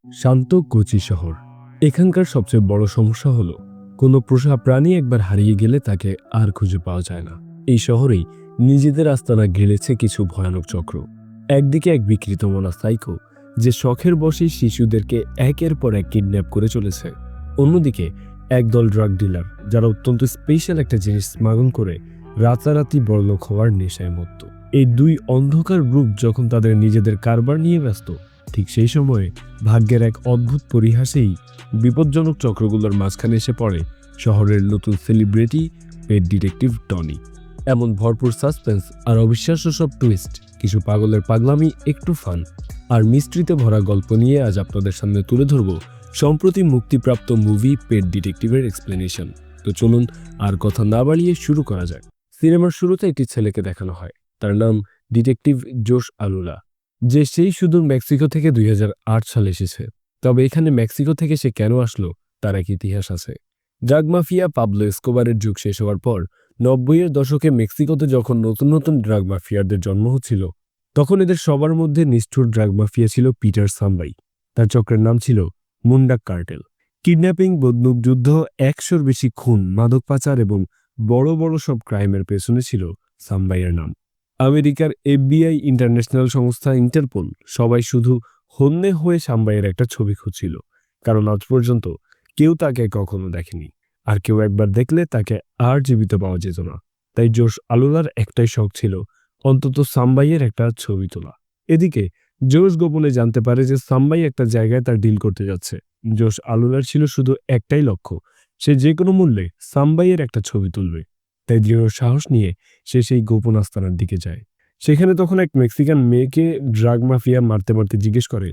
শান্ত কোচি শহর। এখানকার সবচেয়ে বড় সমস্যা হলো কোনো পোষা প্রাণী একবার হারিয়ে গেলে তাকে আর খুঁজে পাওয়া যায় না। এই শহরেই নিজেদের আস্তানা গেড়েছে কিছু ভয়ানক চক্র। একদিকে এক বিকৃত মনা সাইকো যে শখের বশেই শিশুদেরকে একের পর এক কিডন্যাপ করে চলেছে, অন্যদিকে একদল ড্রাগ ডিলার যারা অত্যন্ত স্পেশাল একটা জিনিস স্মাগল করে রাতারাতি বড়লোক হওয়ার নেশায় মত্ত। এই দুই অন্ধকার গ্রুপ যখন তাদের নিজেদের কারবার নিয়ে ব্যস্ত, ঠিক সেই সময়ে ভাগ্যের এক অদ্ভুত পরিহাসেই বিপজ্জনক চক্রগুলোর মাঝখানে এসে পড়ে শহরের নতুন সেলিব্রিটি পেট ডিটেকটিভ টনি। এমন ভরপুর সাসপেন্স আর অবিশ্বাস্য সব টুইস্ট, কিছু পাগলের পাগলামি, একটু ফান আর মিস্ট্রিতে ভরা গল্প নিয়ে আজ আপনাদের সামনে তুলে ধরব সম্প্রতি মুক্তিপ্রাপ্ত মুভি পেট ডিটেকটিভের এক্সপ্লেনেশন। তো চলুন আর কথা না বাড়িয়ে শুরু করা যাক। সিনেমার শুরুতে একটি ছেলেকে দেখানো হয়, তার নাম ডিটেকটিভ জোশ আলুলা, যে সেই সুদূর মেক্সিকো থেকে 2008 সালে এসেছে। তবে এখানে মেক্সিকো থেকে সে কেন আসলো তার এক ইতিহাস আছে। ড্রাগ মাফিয়া পাবলো এসকোবারের যুগ শেষ হওয়ার পর 90-এর দশকে মেক্সিকোতে যখন নতুন নতুন ড্রাগ মাফিয়ারদের জন্ম হচ্ছিল, তখন এদের সবার মধ্যে নিষ্ঠুর ড্রাগ মাফিয়া ছিল পিটার সাম্বাই। তার চক্রের নাম ছিল মুন্ডা কার্টেল। কিডন্যাপিং, বন্দুক যুদ্ধ, 100-র বেশি খুন, মাদক পাচার এবং বড় বড় সব ক্রাইমের পেছনে ছিল সাম্বাইয়ের নাম। আমেরিকার FBI, ইন্টারন্যাশনাল সংস্থা ইন্টারপোল সবাই শুধু হন্যে হয়ে সাম্বাইয়ের একটা ছবি খুঁজছিল, কারণ আজ পর্যন্ত কেউ তাকে কখনো দেখেনি, আর কেউ একবার দেখলে তাকে আর জীবিত পাওয়া যেত না। তাই জোশ আলুলার একটাই শখ ছিল অন্তত সাম্বাইয়ের একটা ছবি তোলা। এদিকে জোশ গোপনে জানতে পারে যে সাম্বাই একটা জায়গায় তার ডিল করতে যাচ্ছে। জোশ আলুলার ছিল শুধু একটাই লক্ষ্য, সে যে কোনো মূল্যে সাম্বাইয়ের একটা ছবি তুলবে। তাই দৃঢ় সাহস নিয়ে সে সেই গোপন আস্তানার দিকে যায়। সেখানে তখন এক মেক্সিকান মেয়েকে ড্রাগ মাফিয়া মারতে মারতে জিজ্ঞেস করে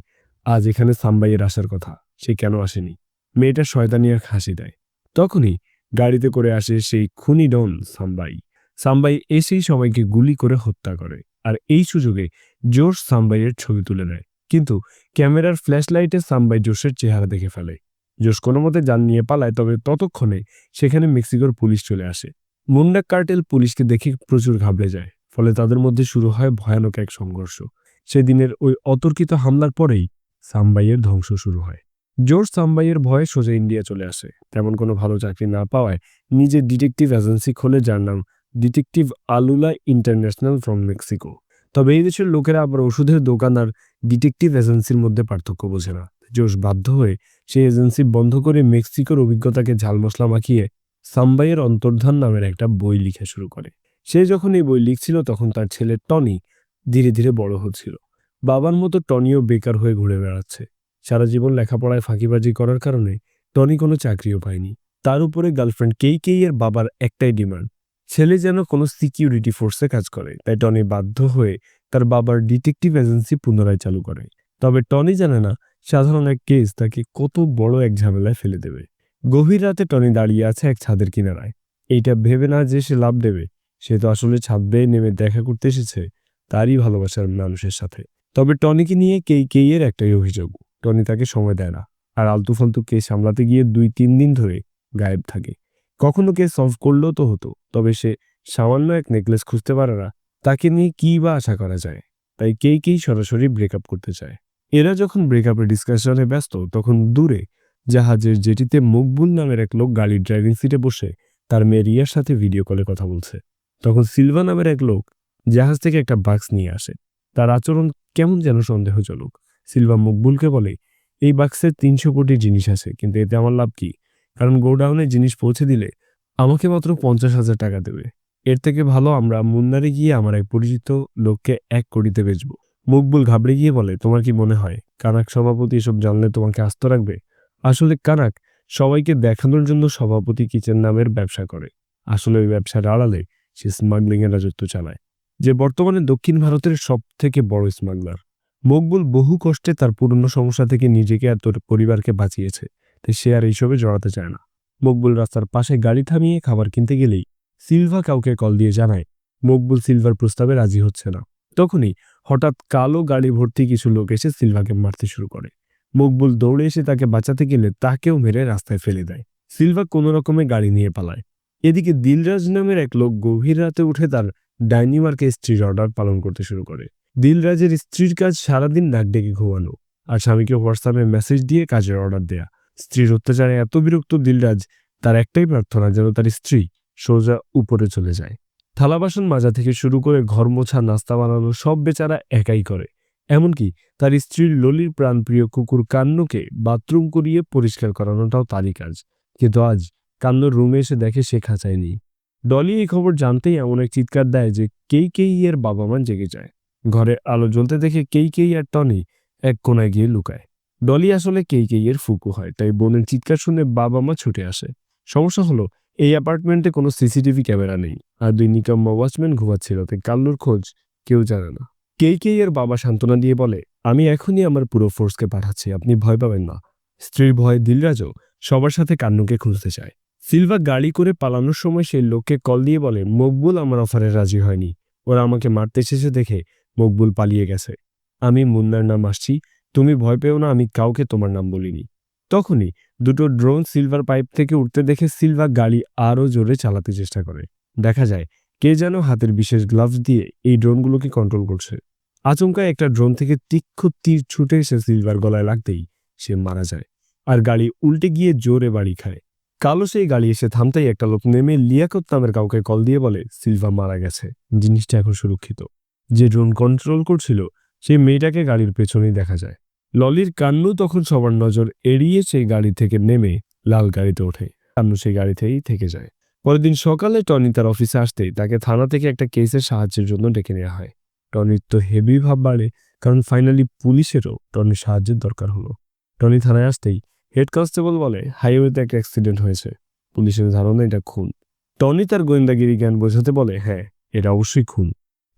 আজ এখানে সাম্বাইয়ের আসার কথা, সে কেন আসেনি। মেয়েটা শয়তানি আর হাসি দেয়। তখনই গাড়িতে করে আসে সেই খুনি ডন সাম্বাই। সাম্বাই এসেই সবাইকে গুলি করে হত্যা করে, আর এই সুযোগে জোশ সাম্বাইয়ের ছবি তুলে নেয়। কিন্তু ক্যামেরার ফ্ল্যাশ লাইটে সাম্বাই জোশের চেহারা দেখে ফেলে। জোশ কোনো মতে যান নিয়ে পালায়, তবে ততক্ষণে সেখানে মেক্সিকোর পুলিশ চলে আসে। মুন্ডা কার্টেল পুলিশকে দেখে প্রচুর ঘাবড়ে যায়, ফলে তাদের মধ্যে শুরু হয় ভয়ানক এক সংঘর্ষ। সেদিনের ওই অতর্কিত হামলার পরেই সাম্বাইয়ের ধ্বংস শুরু হয়। জোশ সাম্বাইয়ের ভয়ে সোজা ইন্ডিয়া চলে আসে। তেমন কোনো ভালো চাকরি না পাওয়ায় নিজের ডিটেকটিভ এজেন্সি খোলে, যার নাম ডিটেকটিভ আলুলা ইন্টারন্যাশনাল ফ্রম মেক্সিকো। তবে এই দেশের লোকেরা আবার ওষুধের দোকান আর ডিটেকটিভ এজেন্সির মধ্যে পার্থক্য বোঝে না। জোশ বাধ্য হয়ে সেই এজেন্সি বন্ধ করে মেক্সিকোর অভিজ্ঞতাকে ঝাল মশলা মাখিয়ে সাম্বাইয়ের অন্তর্ধান নামের একটা বই লিখা শুরু করে। সে যখন এই বই লিখছিল তখন তার ছেলে টনি ধীরে ধীরে বড় হচ্ছিল। বাবার মতো টনিও বেকার হয়ে ঘুরে বেড়াচ্ছে। সারা জীবন লেখাপড়ায় ফাঁকিবাজি করার কারণে টনি কোনো চাকরিও পায়নি। তার উপরে গার্লফ্রেন্ড কেই এর বাবার একটাই ডিমান্ড, ছেলে যেন কোনো সিকিউরিটি ফোর্সে কাজ করে। তাই টনি বাধ্য হয়ে তার বাবার ডিটেকটিভ এজেন্সি পুনরায় চালু করে। তবে টনি জানে না সাধারণ এক কেস তাকে কত বড় এক ঝামেলায় ফেলে দেবে। গভীর রাতে টনি দাঁড়িয়ে আছে এক ছাদের কিনারায়। এইটা ভেবে না যে সে লাভ দেবে, সে তো আসলে ছাদ বেয়ে নেমে দেখা করতে এসেছে তারই ভালোবাসার মানুষের সাথে। তবে টনিকে নিয়ে কেই এর একটাই অভিযোগ, টনি তাকে সময় দেয় না, আর আলতু ফালতু কেস সামলাতে গিয়ে 2-3 দিন ধরে গায়েব থাকে। কখনো কেস সলভ করলেও তো হতো, তবে সে সামান্য এক নেকলেস খুঁজতে পারে না, তাকে নিয়ে কি বা আশা করা যায়। তাই কেই সরাসরি ব্রেকআপ করতে চায়। এরা যখন ব্রেকআপের ডিসকাশনে ব্যস্ত, তখন দূরে জাহাজের জেটিতে মকবুল নামের এক লোক গাড়ির ড্রাইভিং সিটে বসে তার মেয়ে রিয়ার সাথে ভিডিও কলে কথা বলছে। তখন সিলভা নামের এক লোক জাহাজ থেকে একটা বাক্স নিয়ে আসে। তার আচরণ কেমন যেন সন্দেহজনক। সিলভা মকবুলকে বলে, এই বাক্সে 300 কোটি জিনিস আছে, কিন্তু এতে আমার লাভ কি? কারণ গোডাউনে জিনিস পৌঁছে দিলে আমাকে মাত্র 50,000 টাকা দেবে। এর থেকে ভালো আমরা মুন্নারে গিয়ে আমার এক পরিচিত লোককে 1 কোটিতে বেচবো। মকবুল ঘাবড়ে গিয়ে বলে, তোমার কি মনে হয় কানাক সভাপতি এসব জানলে তোমাকে আস্ত রাখবে? আসলে কানাক সবাইকে দেখানোর জন্য সভাপতি কিচেন নামের ব্যবসা করে। আসলে ওই ব্যবসার আড়ালে সে স্মাগলিং এর রাজত্ব চালায়, যে বর্তমানে দক্ষিণ ভারতের সব থেকে বড় স্মাগলার। মকবুল বহু কষ্টে তার পুরনো সমস্যা থেকে নিজেকে আর তোর পরিবারকে বাঁচিয়েছে, তাই সে আর এইসবে জড়াতে চায় না। মকবুল রাস্তার পাশে গাড়ি থামিয়ে খাবার কিনতে গেলেই সিলভা কাউকে কল দিয়ে জানায় মকবুল সিলভার প্রস্তাবে রাজি হচ্ছে না। তখনই হঠাৎ কালো গাড়ি ভর্তি কিছু লোক এসে সিলভাকে মারতে শুরু করে। মকবুল দৌড়ে এসে তাকে বাঁচাতে গেলে তাকেও মেরে রাস্তায় ফেলে দেয়। সিলভা কোনো রকমে গাড়ি নিয়ে পালায়। এদিকে দিলরাজ নামের এক লোক গভীর রাতে উঠে তার ডাইনিমার্কে স্ত্রীর অর্ডার পালন করতে শুরু করে। দিলরাজের স্ত্রীর কাজ সারাদিন নাক ডেকে ঘুমানো, আর স্বামীকে হোয়াটসঅ্যাপে মেসেজ দিয়ে কাজের অর্ডার দেয়া। স্ত্রীর অত্যাচারে এত বিরক্ত দিলরাজ তার একটাই প্রার্থনা যেন তার স্ত্রী সোজা উপরে চলে যায়। থালা বাসন মাজা থেকে শুরু করে ঘর মোছা, নাস্তা বানানো সব বেচারা একাই করে। এমনকি তার স্ত্রীর ললির প্রাণপ্রিয় কুকুর কান্নুকে বাথরুম করিয়ে পরিষ্কার করানোটাও তারই কাজ। কিন্তু আজ কান্নুর রুমে এসে দেখে সে খাঁচায় নেই। ডলি এই খবর জানতেই এমন এক চিৎকার দেয় যে কেই এর বাবা মা জেগে যায়। ঘরে আলো জ্বলতে দেখে কেই আর টনি এক কোনায় গিয়ে লুকায়। ডলি আসলে কেই এর ফুকু হয়, তাই বোনের চিৎকার শুনে বাবা মা ছুটে আসে। সমস্যা হলো এই অ্যাপার্টমেন্টে কোনো সিসিটিভি ক্যামেরা নেই, আর দুই নিকম্মা ওয়াচম্যান ঘুমাচ্ছিল, তাই কাল্লুর খোঁজ কেউ জানে না। কেই এর বাবা সান্ত্বনা দিয়ে বলে, আমি এখনই আমার পুরো ফোর্সকে পাঠাচ্ছি, আপনি ভয় পাবেন না। স্ত্রীর ভয়ে দিলরাজও সবার সাথে কান্নুকে খুঁজতে চায়। সিলভা গাড়ি করে পালানোর সময় সেই লোককে কল দিয়ে বলে মকবুল আমার অফারে রাজি হয়নি, ওরা আমাকে মারতে এসেছে দেখে মকবুল পালিয়ে গেছে। আমি মুন্নার নাম আসছি, তুমি ভয় পেও না, আমি কাউকে তোমার নাম বলিনি। তখনই দুটো ড্রোন সিলভার পাইপ থেকে উঠতে দেখে সিলভা গাড়ি আরও জোরে চালাতে চেষ্টা করে। দেখা যায় কে যেন হাতের বিশেষ গ্লাভস দিয়ে এই ড্রোনগুলোকে কন্ট্রোল করছে। আচমকা একটা ড্রোন থেকে তীক্ষ্ণ তীর ছুটে এসে সিলভার গলায় লাগতেই সে মারা যায়, আর গাড়ি উল্টে গিয়ে জোরে বাড়ি খায়। কালো সেই গাড়ি এসে থামতেই একটা লোক নেমে লিয়াকত নামের কাউকে কল দিয়ে বলে সিলভা মারা গেছে, জিনিসটা এখন সুরক্ষিত। যে ড্রোন কন্ট্রোল করছিল সেই মেয়েটাকে গাড়ির পেছনেই দেখা যায়। ললির কান্নু তখন সবার নজর এড়িয়ে সেই গাড়ি থেকে নেমে লাল গাড়িতে ওঠে। কান্নু সেই গাড়িতেই থেকে যায়। পরের দিন সকালে টনি তার অফিসে আসতেই তাকে থানা থেকে একটা কেসের সাহায্যের জন্য ডেকে নেওয়া হয়। টনির তো হেভি ভাব বাড়ে, কারণ ফাইনালি পুলিশেরও টনির সাহায্যের দরকার হলো। টনি থানায় আসতেই হেড কনস্টেবল বলে হাইওয়েতে একটা অ্যাক্সিডেন্ট হয়েছে, পুলিশের ধারণা এটা খুন। টনি তার গোয়েন্দাগিরি জ্ঞান বোঝাতে বলে হ্যাঁ, এটা অবশ্যই খুন,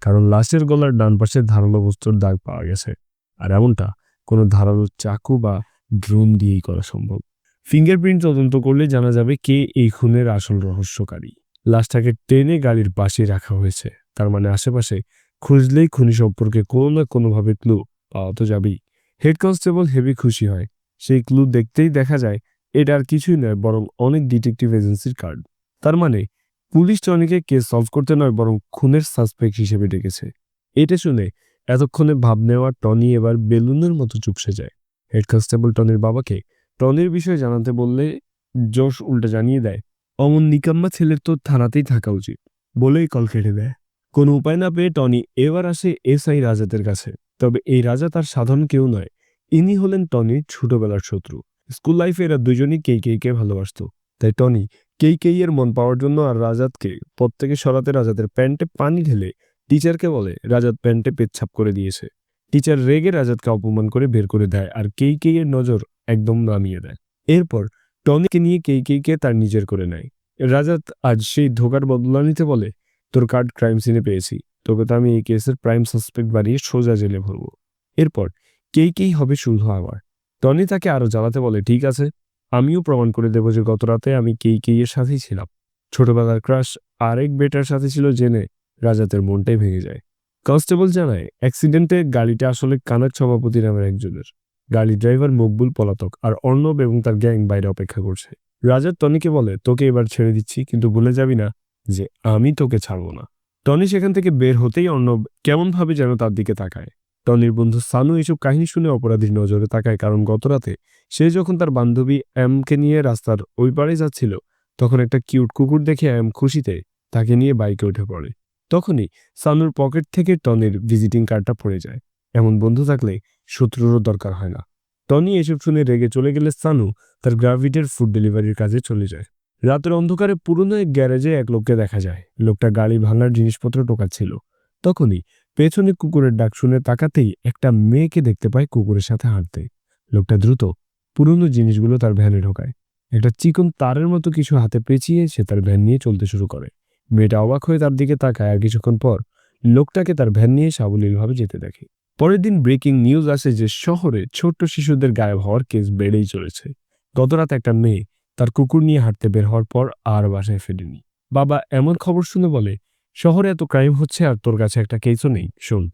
কারণ লাশের গলার ডান পাশে ধারালো বস্তুর দাগ পাওয়া গেছে, আর এমনটা কোনো ধারালো চাকু বা ড্রোন দিয়েই করা সম্ভব। ফিঙ্গারপ্রিন্ট তদন্ত করলে জানা যাবে কে এই খুনের আসল রহস্যকারী। লাশটাকে টেনে গাড়ির পাশে রাখা হয়েছে, তার মানে আশেপাশে খুঁজলেই খুনি সম্পর্কে কোনো না কোনোভাবে ক্লু পাওয়া তো যাবেই। হেড কনস্টেবল হেভি খুশি হয়। সেই ক্লু দেখতেই দেখা যায় এটা আর কিছুই নয়, বরং অনেক ডিটেকটিভ এজেন্সির কার্ড। তার মানে পুলিশ টনিকে কেস সলভ করতে নয়, বরং খুনের সাসপেক্ট হিসেবে ডেকেছে। এটা শুনে এতক্ষণে ভাব নেওয়া টনি এবার বেলুনের মতো চুপসে যায়। হেড কনস্টেবল টনির বাবাকে টনির বিষয়ে জানাতে বললে জোশ উল্টে জানিয়ে দেয় অমন নিকাম্মা ছেলের তো থানাতেই থাকা উচিত, বলেই কল কেটে দেয়। কোনো উপায় না পেয়ে টনি এবার আসে এসআই রাজাতের কাছে। তবে এই রাজা তার সাধারণ কেউ নয়, ইনি হলেন টনির ছোটবেলার শত্রু। স্কুল লাইফে এরা দুজনই কেই ভালোবাসত, তাই টনি কেই এর মন পাওয়ার জন্য আর রাজাতকে পদ থেকে সরাতে রাজাতের প্যান্টে পানি ঢেলে টিচারকে বলে রাজাত প্যান্টে পেচ্ছাপ করে দিয়েছে। টিচার রেগে রাজাতকে অপমান করে বের করে দেয়, আর কেই এর নজর একদম নামিয়ে দেয়। এরপর টনিকে নিয়ে কেইকে তার নিজের করে নেয়। রাজাত আজ সেই ধোকার বদলা নিতে বলে তোর কার্ড ক্রাইম সিনে পেয়েছি, তোকে তো আমি এই কেসের প্রাইম সাসপেক্ট বানিয়ে সোজা জেলে ভরবো। এরপর কেই হবে শুধু আমার। টনি তাকে আরো জ্বালাতে বলে ঠিক আছে, আমিও প্রমাণ করে দেবো যে গত রাতে আমি কেই এর সাথেই ছিলাম। ছোটবেলার ক্রাশ আরেক বেটার সাথে ছিল জেনে রাজাতের মনটাই ভেঙে যায়। কনস্টেবল জানায় অ্যাক্সিডেন্টে গাড়িটা আসলে কানাক সভাপতি নামের একজনের। গাড়ি ড্রাইভার মকবুল পলাতক, আর অর্ণব এবং তার গ্যাং বাইরে অপেক্ষা করছে। রাজাত টনিকে বলে তোকে এবার ছেড়ে দিচ্ছি, কিন্তু ভুলে যাবি না যে আমি তোকে ছাড়বো না। টনি সেখান থেকে বের হতেই অর্ণব কেমন ভাবে যেন তার দিকে তাকায়। টনির বন্ধু সানু এইসব কাহিনী শুনে অপরাধীর নজরে তাকায়, কারণ গতরাতে সে যখন তার বান্ধবী এমকে নিয়ে রাস্তার ওই পারে যাচ্ছিল, তখন একটা কিউট কুকুর দেখে এম খুশিতে তাকে নিয়ে বাইকে উঠে পড়ে। তখনই সানুর পকেট থেকে টনির ভিজিটিং কার্ডটা পড়ে যায়। এমন বন্ধু থাকলে শত্রুরও দরকার হয় না। টনি এসব শুনে রেগে চলে গেলে সানু তার গ্রাভিটের ফুড ডেলিভারির কাজে চলে যায়। রাতের অন্ধকারে পুরনো এক গ্যারেজে এক লোককে দেখা যায়। লোকটা গাড়ি ভাঙার জিনিসপত্র টোকাচ্ছিল। তখনই পেছনে কুকুরের ডাক শুনে তাকাতেই একটা মেয়েকে দেখতে পায় কুকুরের সাথে হাঁটতে। লোকটা দ্রুত পুরনো জিনিসগুলো তার ভ্যানে ঢোকায়। একটা চিকন তারের মতো কিছু হাতে পেঁচিয়ে সে তার ভ্যান নিয়ে চলতে শুরু করে। মেয়েটা অবাক হয়ে তার দিকে তাকায়, আর কিছুক্ষণ পর লোকটাকে তার ভ্যান নিয়ে সাবলীলভাবে যেতে দেখে। পরের দিন ব্রেকিং নিউজ আসে যে শহরে ছোট্ট শিশুদের গায়েব হওয়ার কেস বেড়েই চলেছে। গতরাত একটা মেয়ে তার কুকুর নিয়ে হাঁটতে বের হওয়ার পর আর বাসায় ফেরেনি। বাবা এমন খবর শুনে বলে শহরে এত ক্রাইম হচ্ছে আর তোর কাছে একটা কেসও নেই। শোন,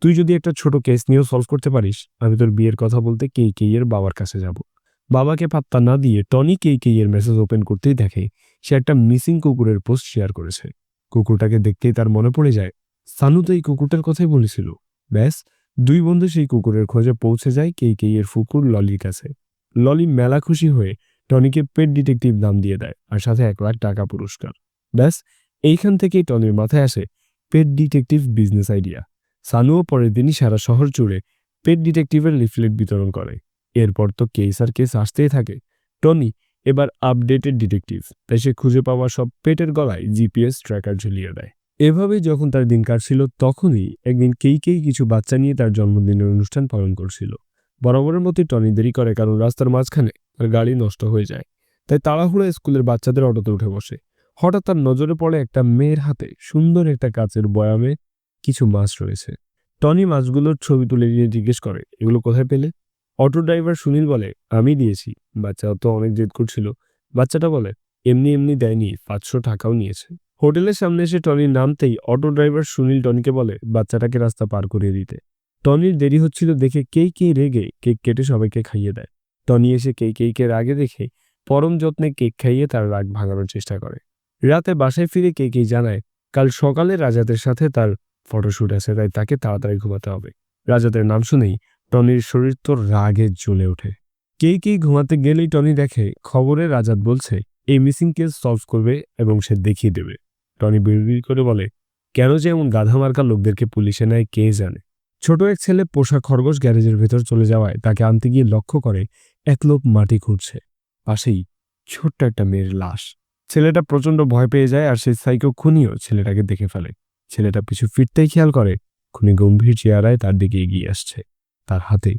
তুই যদি একটা ছোট কেস নিয়েও সলভ করতে পারিস, আমি তোর বিয়ের কথা বলতে কেই এর বাবার কাছে যাব। বাবাকে পাত্তা না দিয়ে টনি কেই এর মেসেজ ওপেন করতেই দেখে সে একটা মিসিং কুকুরের পোস্ট শেয়ার করেছে। কুকুরটাকে দেখতেই তার মনে পড়ে যায় সানু তো এই কুকুরটার কথাই বলেছিল। ব্যাস দুই বন্ধু সেই কুকুরের খোঁজে পৌঁছে যায় কেইকেইয়ের ফুকুর ললির কাছে। ললি মেলা খুশি হয়ে টনিকে পেট ডিটেকটিভ নাম দিয়ে দেয় আর সাথে 1 লাখ টাকা পুরস্কার। ব্যাস, এইখান থেকেই টনির মাথায় আসে পেট ডিটেকটিভ বিজনেস আইডিয়া। সানুও পরের দিনই সারা শহর জুড়ে পেট ডিটেকটিভের লিফলেট বিতরণ করে। এরপর তো কেস আর কেস আসতেই থাকে। টনি এবার আপডেটেড ডিটেকটিভ, তাই সে খুঁজে পাওয়া সব পেটের গলায় জিপিএস ট্র্যাকার ঝুলিয়ে দেয়। এভাবেই যখন তার দিন কাটছিল তখনই একদিন কেই কিছু বাচ্চা নিয়ে তার জন্মদিনের অনুষ্ঠান পালন করছিল। বরাবরের মতোই টনি দেরি করে, কারণ রাস্তার মাঝখানে তার গাড়ি নষ্ট হয়ে যায়। তাই তাড়াহুড়ো স্কুলের বাচ্চাদের অটোতে উঠে বসে। হঠাৎ তার নজরে পড়ে একটা মেয়ের হাতে সুন্দর একটা কাচের বয়ামে কিছু মাছ রয়েছে। টনি মাছগুলোর ছবি তুলে নিয়ে জিজ্ঞেস করে, এগুলো কোথায় পেলে? অটো ড্রাইভার সুনীল বলে, আমি দিয়েছি। বাচ্চা তো অনেক জেদ করছিল। বাচ্চাটা বলে, এমনি এমনি দেয়নি, 500 টাকাও নিয়েছে। হোটেলের সামনে এসে টনির নামতেই অটো ড্রাইভার সুনীল টনিকে বলে বাচ্চাটাকে রাস্তা পার করিয়ে দিতে। টনির দেরি হচ্ছিল দেখে কেই রেগে কেক কেটে সবাইকে খাইয়ে দেয়। টনি এসে কেইকে রাগে দেখে পরম যত্নে কেক খাইয়ে তার রাগ ভাঙানোর চেষ্টা করে। রাতে বাসায় ফিরে কেই জানায় কাল সকালে রাজাতের সাথে তার ফটোশ্যুট আছে, তাই তাকে তাড়াতাড়ি ঘুমাতে হবে। রাজাতের নাম শুনেই টনির শরীর তো রাগে জ্বলে ওঠে। কেই ঘুমাতে গেলেই টনি দেখে খবরে রাজাত বলছে এই মিসিং কেস সলভ করবে এবং সে দেখিয়ে দেবে। টনি বিড়বিড় করে বলে, কেন যে এমন গাধামার্কা লোকদেরকে পুলিশে নেয় কে জানে। ছোট এক ছেলে পোষা খরগোশ গ্যারেজের ভেতর চলে যাওয়ায় তাকে আনতে গিয়ে লক্ষ্য করে এক লোক মাটি খুঁড়ছে। পাশেই ছোট্ট একটা মেয়ের লাশ। ছেলেটা প্রচন্ড ভয় পেয়ে যায় আর সেই সাইকো খুনিও ছেলেটাকে দেখে ফেলে। ছেলেটা পিছু ফিরতেই খেয়াল করে খুনি গম্ভীর চেহারায় তার দিকে এগিয়ে আসছে। তার হাতে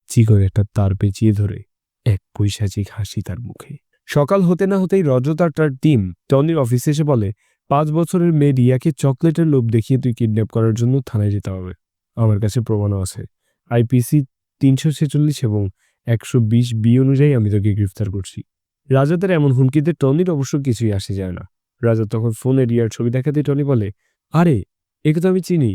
চিকন একটা তার পেঁচিয়ে ধরে এক পৈশাচিক হাসি তার মুখে। সকাল হতে না হতেই রজত আর তার টিম টনির অফিসে এসে বলে, 5 বছরের মেয়ে রিয়াকে চকলেটের লোভ দেখিয়ে তুই কিডন্যাপ করার জন্য থানায় যেতে হবে। আমার কাছে প্রমাণও আছে। আইপিসি 346 এবং 120B অনুযায়ী আমি তোকে গ্রেফতার করছি। রাজাতের এমন হুমকিতে টনির অবশ্য কিছুই আসে যায় না। রাজাত তখন ফোনে রিয়ার ছবি দেখাতে টনি বলে, আরে একে তো আমি চিনি।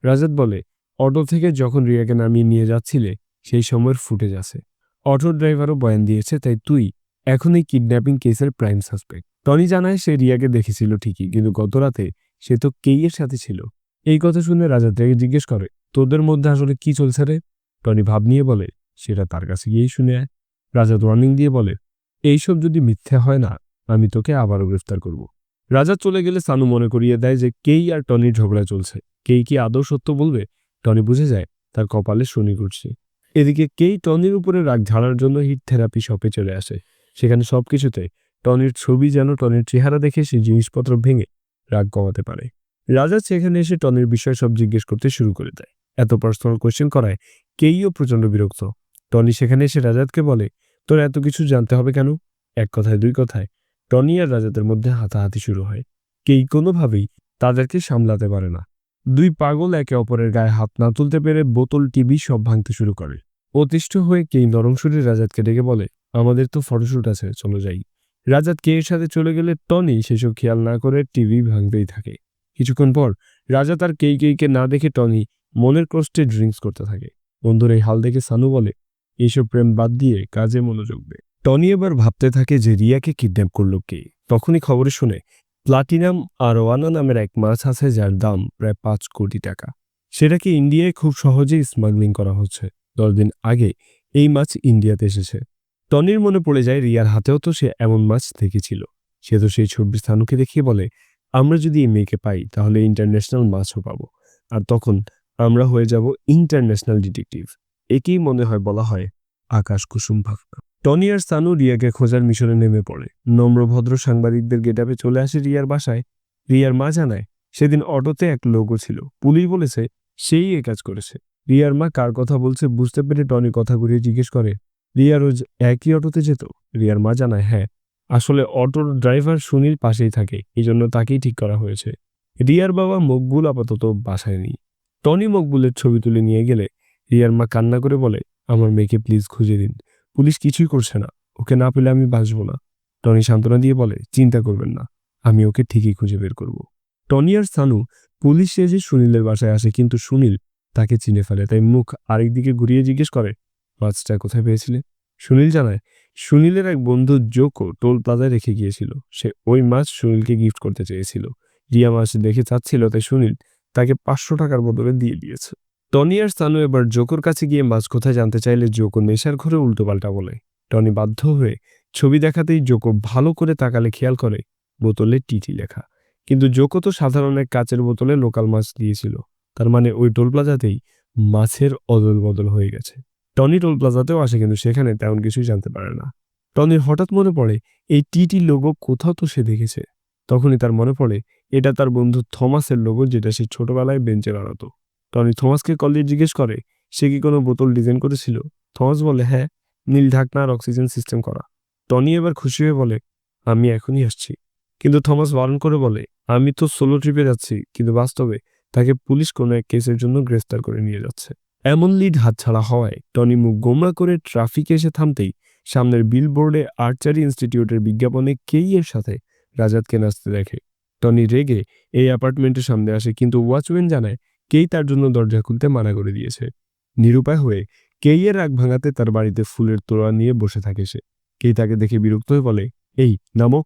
রাজাত বলে, অটো থেকে যখন রিয়াকে নামিয়ে নিয়ে যাচ্ছিলে সেই সময়ের ফুটেজ আছে। অটো ড্রাইভারও বয়ান দিয়েছে, তাই তুই এখন এই কিডন্যাপিং কেসের প্রাইম সাসপেক্ট। টনি জানায় সে রিয়াকে দেখেছিল ঠিকই, কিন্তু গত রাতে সে তো কেইয়ের সাথে ছিল। এই কথা শুনে রাজা রেগে জিজ্ঞেস করে, তোদের মধ্যে আসলে কি চলছে রে? টনি ভাব নিয়ে বলে, সেটা তার কাছে গিয়েই শুনে আয়। রাজা ওয়ার্নিং দিয়ে বলে, এইসব যদি মিথ্যে হয় না, আমি তোকে আবারও গ্রেফতার করব। রাজা চলে গেলে সানু মনে করিয়ে দেয় যে কেই আর টনির ঝগড়া চলছে। কেই কি আদৌ সত্য বলবে? টনি বুঝে যায় তার কপালে শনি ঘুরছে। এদিকে কেই টনির উপরে রাগ ঝাড়ার জন্য হিট থেরাপি শপে চলে আসে। সেখানে সবকিছুতে টনির ছবি, যেন টনির চেহারা দেখে সেই জিনিসপত্র ভেঙে রাগ কমাতে পারে। রাজা সেখানে এসে টনির বিষয় সব জিজ্ঞেস করতে শুরু করে দেয়। এত পার্সোনাল কোয়েশ্চেন করায় কেইও প্রচন্ড বিরক্ত। টনি সেখানে এসে রাজাতকে বলে, তোর এত কিছু জানতে হবে কেন? এক কথায় দুই কথায় টনি আর রাজাতের মধ্যে হাতাহাতি শুরু হয়। কেই কোনোভাবেই তাদেরকে সামলাতে পারে না। দুই পাগল একে অপরের গায়ে হাত না তুলতে পেরে বোতল, টিভি সব ভাঙতে শুরু করে। অতিষ্ঠ হয়ে কেই নরম সুরে রাজাতকে ডেকে বলে, আমাদের তো ফটোশ্যুট আছে, চলো যাই। রাজাত কেইয়ের সাথে চলে গেলে টনি সেসব খেয়াল না করে টিভি ভাঙতেই থাকে। কিছুক্ষণ পর রাজাত আর কেইকে না দেখে টনি মনের কষ্টে ড্রিঙ্কস করতে থাকে। বন্ধুর এই হাল দেখে সানু বলে, এইসব প্রেম বাদ দিয়ে কাজে মনোযোগ দে। টনি এবার ভাবতে থাকে যে রিয়াকে কিডন্যাপ করলো কে। তখনই খবরে শুনে প্লাটিনাম আরোয়ানা নামের এক মাছ আছে যার দাম প্রায় 5 কোটি টাকা। সেটাকে ইন্ডিয়ায় খুব সহজেই স্মাগলিং করা হচ্ছে। 10 দিন আগে এই মাছ ইন্ডিয়াতে এসেছে। টনির মনে পড়ে যায় রিয়ার হাতেও তো সে এমন মাছ দেখেছিল। সে তো সেই ছবি স্থানুকে দেখিয়ে বলে, আমরা যদি এই মেয়েকে পাই তাহলে ইন্টারন্যাশনাল মাছও পাবো, আর তখন আমরা হয়ে যাব ইন্টারন্যাশনাল ডিটেকটিভ। একেই মনে হয় বলা হয় আকাশ কুসুম ভাবনা। টনি আর সানু রিয়াকে খোঁজার মিশনে নেমে পড়ে। নম্রভদ্র সাংবাদিকদের গেটআপে চলে আসে রিয়ার বাসায়। রিয়ার মা জানায় সেদিন অটোতে এক লোকও ছিল। পুলিশ বলেছে সেই এ কাজ করেছে। রিয়ার মা কার কথা বলছে বুঝতে পেরে টনি কথা ঘুরিয়ে জিজ্ঞেস করে, রিয়া রোজ একই অটোতে যেত? রিয়ার মা জানায়, হ্যাঁ, আসলে অটোর ড্রাইভার সুনীল পাশেই থাকে, এই জন্য তাকেই ঠিক করা হয়েছে। রিয়ার বাবা মকবুল আপাতত বাসায় নেই। টনি মকবুলের ছবি তুলে নিয়ে গেলে রিয়ার মা কান্না করে বলে, আমার মেয়েকে প্লিজ খুঁজে দিন, পুলিশ কিছুই করছে না, ওকে না পেলে আমি বাঁচব না। টনি সান্ত্বনা দিয়ে বলে, চিন্তা করবেন না, আমি ওকে ঠিকই খুঁজে বের করব। টনি আর সানু পুলিশ সেজে সুনীলের বাসায় আসে, কিন্তু সুনীল তাকে চিনে ফেলে। তাই মুখ আরেক দিকে ঘুরিয়ে জিজ্ঞেস করে, মাছটা কোথায় পেয়েছিলে? সুনীল জানায়, সুনীলের এক বন্ধু জোকো টোল প্লাজায় রেখে গিয়েছিল। সে ওই মাছ সুনীলকে গিফট করতে চেয়েছিল। রিয়া মাছ দেখে চাচ্ছিল, তাই সুনীল তাকে 500 টাকার বদলে দিয়ে দিয়েছে। টনি আর সানু এবার জোকোর কাছে গিয়ে মাছ কোথায় জানতে চাইলে জোকো নেশার ঘরে উল্টোপাল্টা বলে। টনি বাধ্য হয়ে ছবি দেখাতেই জোকো ভালো করে তাকালে খেয়াল করে বোতলে টিটি লেখা। কিন্তু জোকো তো সাধারণ এক কাচের বোতলে লোকাল মাছ দিয়েছিল। তার মানে ওই টোল প্লাজাতেই মাছের অদল বদল হয়ে গেছে। টনি টোল প্লাজাতেও আসে কিন্তু সেখানে তেমন কিছুই জানতে পারে না। টনির হঠাৎ মনে পড়ে এই টিটি লোগো কোথাও তো সে দেখেছে। তখনই তার মনে পড়ে এটা তার বন্ধু থমাসের লোগো, যেটা সে ছোটবেলায় বেঞ্চে বানাতো। টনি থমাসকে কল দিয়ে জিজ্ঞেস করে সে কি কোনো বোতল ডিজাইন করেছিল। থমাস বলে হ্যাঁ, নীল ঢাকনা আর অক্সিজেন সিস্টেম করা। টনি এবার খুশি হয়ে বলে আমি এখনই আসছি। কিন্তু থমাস বারণ করে বলে আমি তো সোলো ট্রিপে যাচ্ছি, কিন্তু বাস্তবে তাকে পুলিশ কোনো এক কেসের জন্য গ্রেফতার করে নিয়ে যাচ্ছে। এমন লিড হাতছাড়া হওয়ায় টনি মুখ গোমড়া করে ট্রাফিকে এসে থামতেই সামনের বিলবোর্ডে আর্চারি ইনস্টিটিউটের বিজ্ঞাপনে কেই এর সাথে রাজাতকে নাচতে দেখে। টনি রেগে এই অ্যাপার্টমেন্টের সামনে আসে, কিন্তু ওয়াচম্যান জানায় কেই তার জন্য দরজা খুলতে মানা করে দিয়েছে। নিরুপায় হয়ে কেই এর রাগ ভাঙাতে তার বাড়িতে ফুলের তোড়া নিয়ে বসে থাকে সে। কেই তাকে দেখে বিরক্ত হয়ে বলে এই নামো।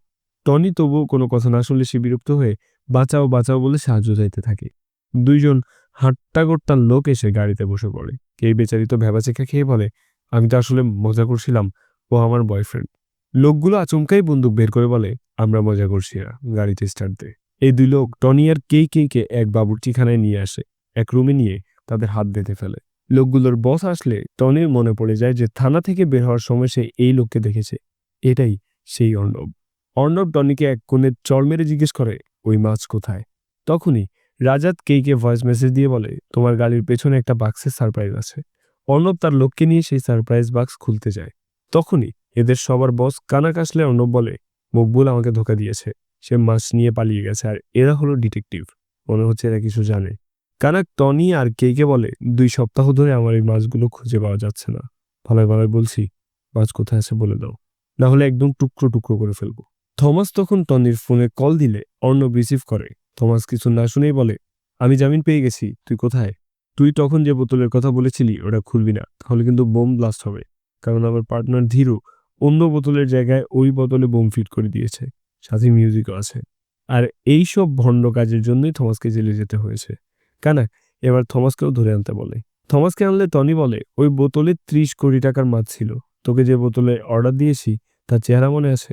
টনি তবুও কোনো কথা না শুনলে সে বিরক্ত হয়ে বাঁচাও বাঁচাও বলে সাহায্য চাইতে থাকে। দুইজন হাট্টাগোট্টার লোক এসে গাড়িতে বসে পড়ে। কেই বেচারি তো ভ্যাবাচেকা খেয়ে বলে আমি তো আসলে মজা করছিলাম, ও আমার বয়ফ্রেন্ড। লোকগুলো আচমকাই বন্দুক বের করে বলে আমরা মজা করছি না, গাড়িতে স্টার্ট দে। এই দুই লোক টনি আর কেইকে এক বাবুর্চিখানায় নিয়ে আসে। এক রুমে নিয়ে তাদের হাত বেঁধে ফেলে। লোকগুলোর বস আসলে টনির মনে পড়ে যায় যে থানা থেকে বের হওয়ার সময় সে এই লোককে দেখেছে। এটাই সেই অর্ণব। অর্ণব টনিকে এক কোণে চড় মেরে জিজ্ঞেস করে ওই মাছ কোথায়। তখনই রাজাত কেইকে ভয়েস মেসেজ দিয়ে বলে তোমার গাড়ির পেছনে একটা বাক্সের সারপ্রাইজ আছে। অর্ণব তার লোককে নিয়ে সেই সারপ্রাইজ বাক্স খুলতে যায়। তখনই এদের সবার বস কানাক আসলে অর্ণব বলে মকবুল আমাকে ধোকা দিয়েছে, সে মাছ নিয়ে পালিয়ে গেছে আর এরা হলো ডিটেকটিভ, মনে হচ্ছে এরা কিছু জানে। কানাক টনি আর কেইকে বলে 2 সপ্তাহ ধরে আমার এই মাছগুলো খুঁজে পাওয়া যাচ্ছে না। ভালোই ভালোই বলছি, মাছ কোথায় আছে বলে দাও, না হলে একদম টুকরো টুকরো করে ফেলবো। থমাস তখন টনির ফোনে কল দিলে অর্ণব রিসিভ করে। থমাস কিছু না শুনেই বলে আমি জামিন পেয়ে গেছি, তুই কোথায়? তুই তখন যে বোতলের কথা বলেছিলি ওটা খুলবি না, তাহলে কিন্তু বোম ব্লাস্ট হবে। কারণ আমার পার্টনার ধীরু অন্য বোতলের জায়গায় ওই বোতলে বোম ফিট করে দিয়েছে, সাথে মিউজিকও আছে। আর এই সব ভণ্ড কাজের জন্যই থমাসকে জেলে যেতে হয়েছে। কানা এবার থমাসকেও ধরে আনতে বলে। থমাসকে আনলে টনি বলে ওই বোতলে 30 কোটি টাকার মাছ ছিল, তোকে যে বোতলে অর্ডার দিয়েছি তার চেহারা মনে আছে?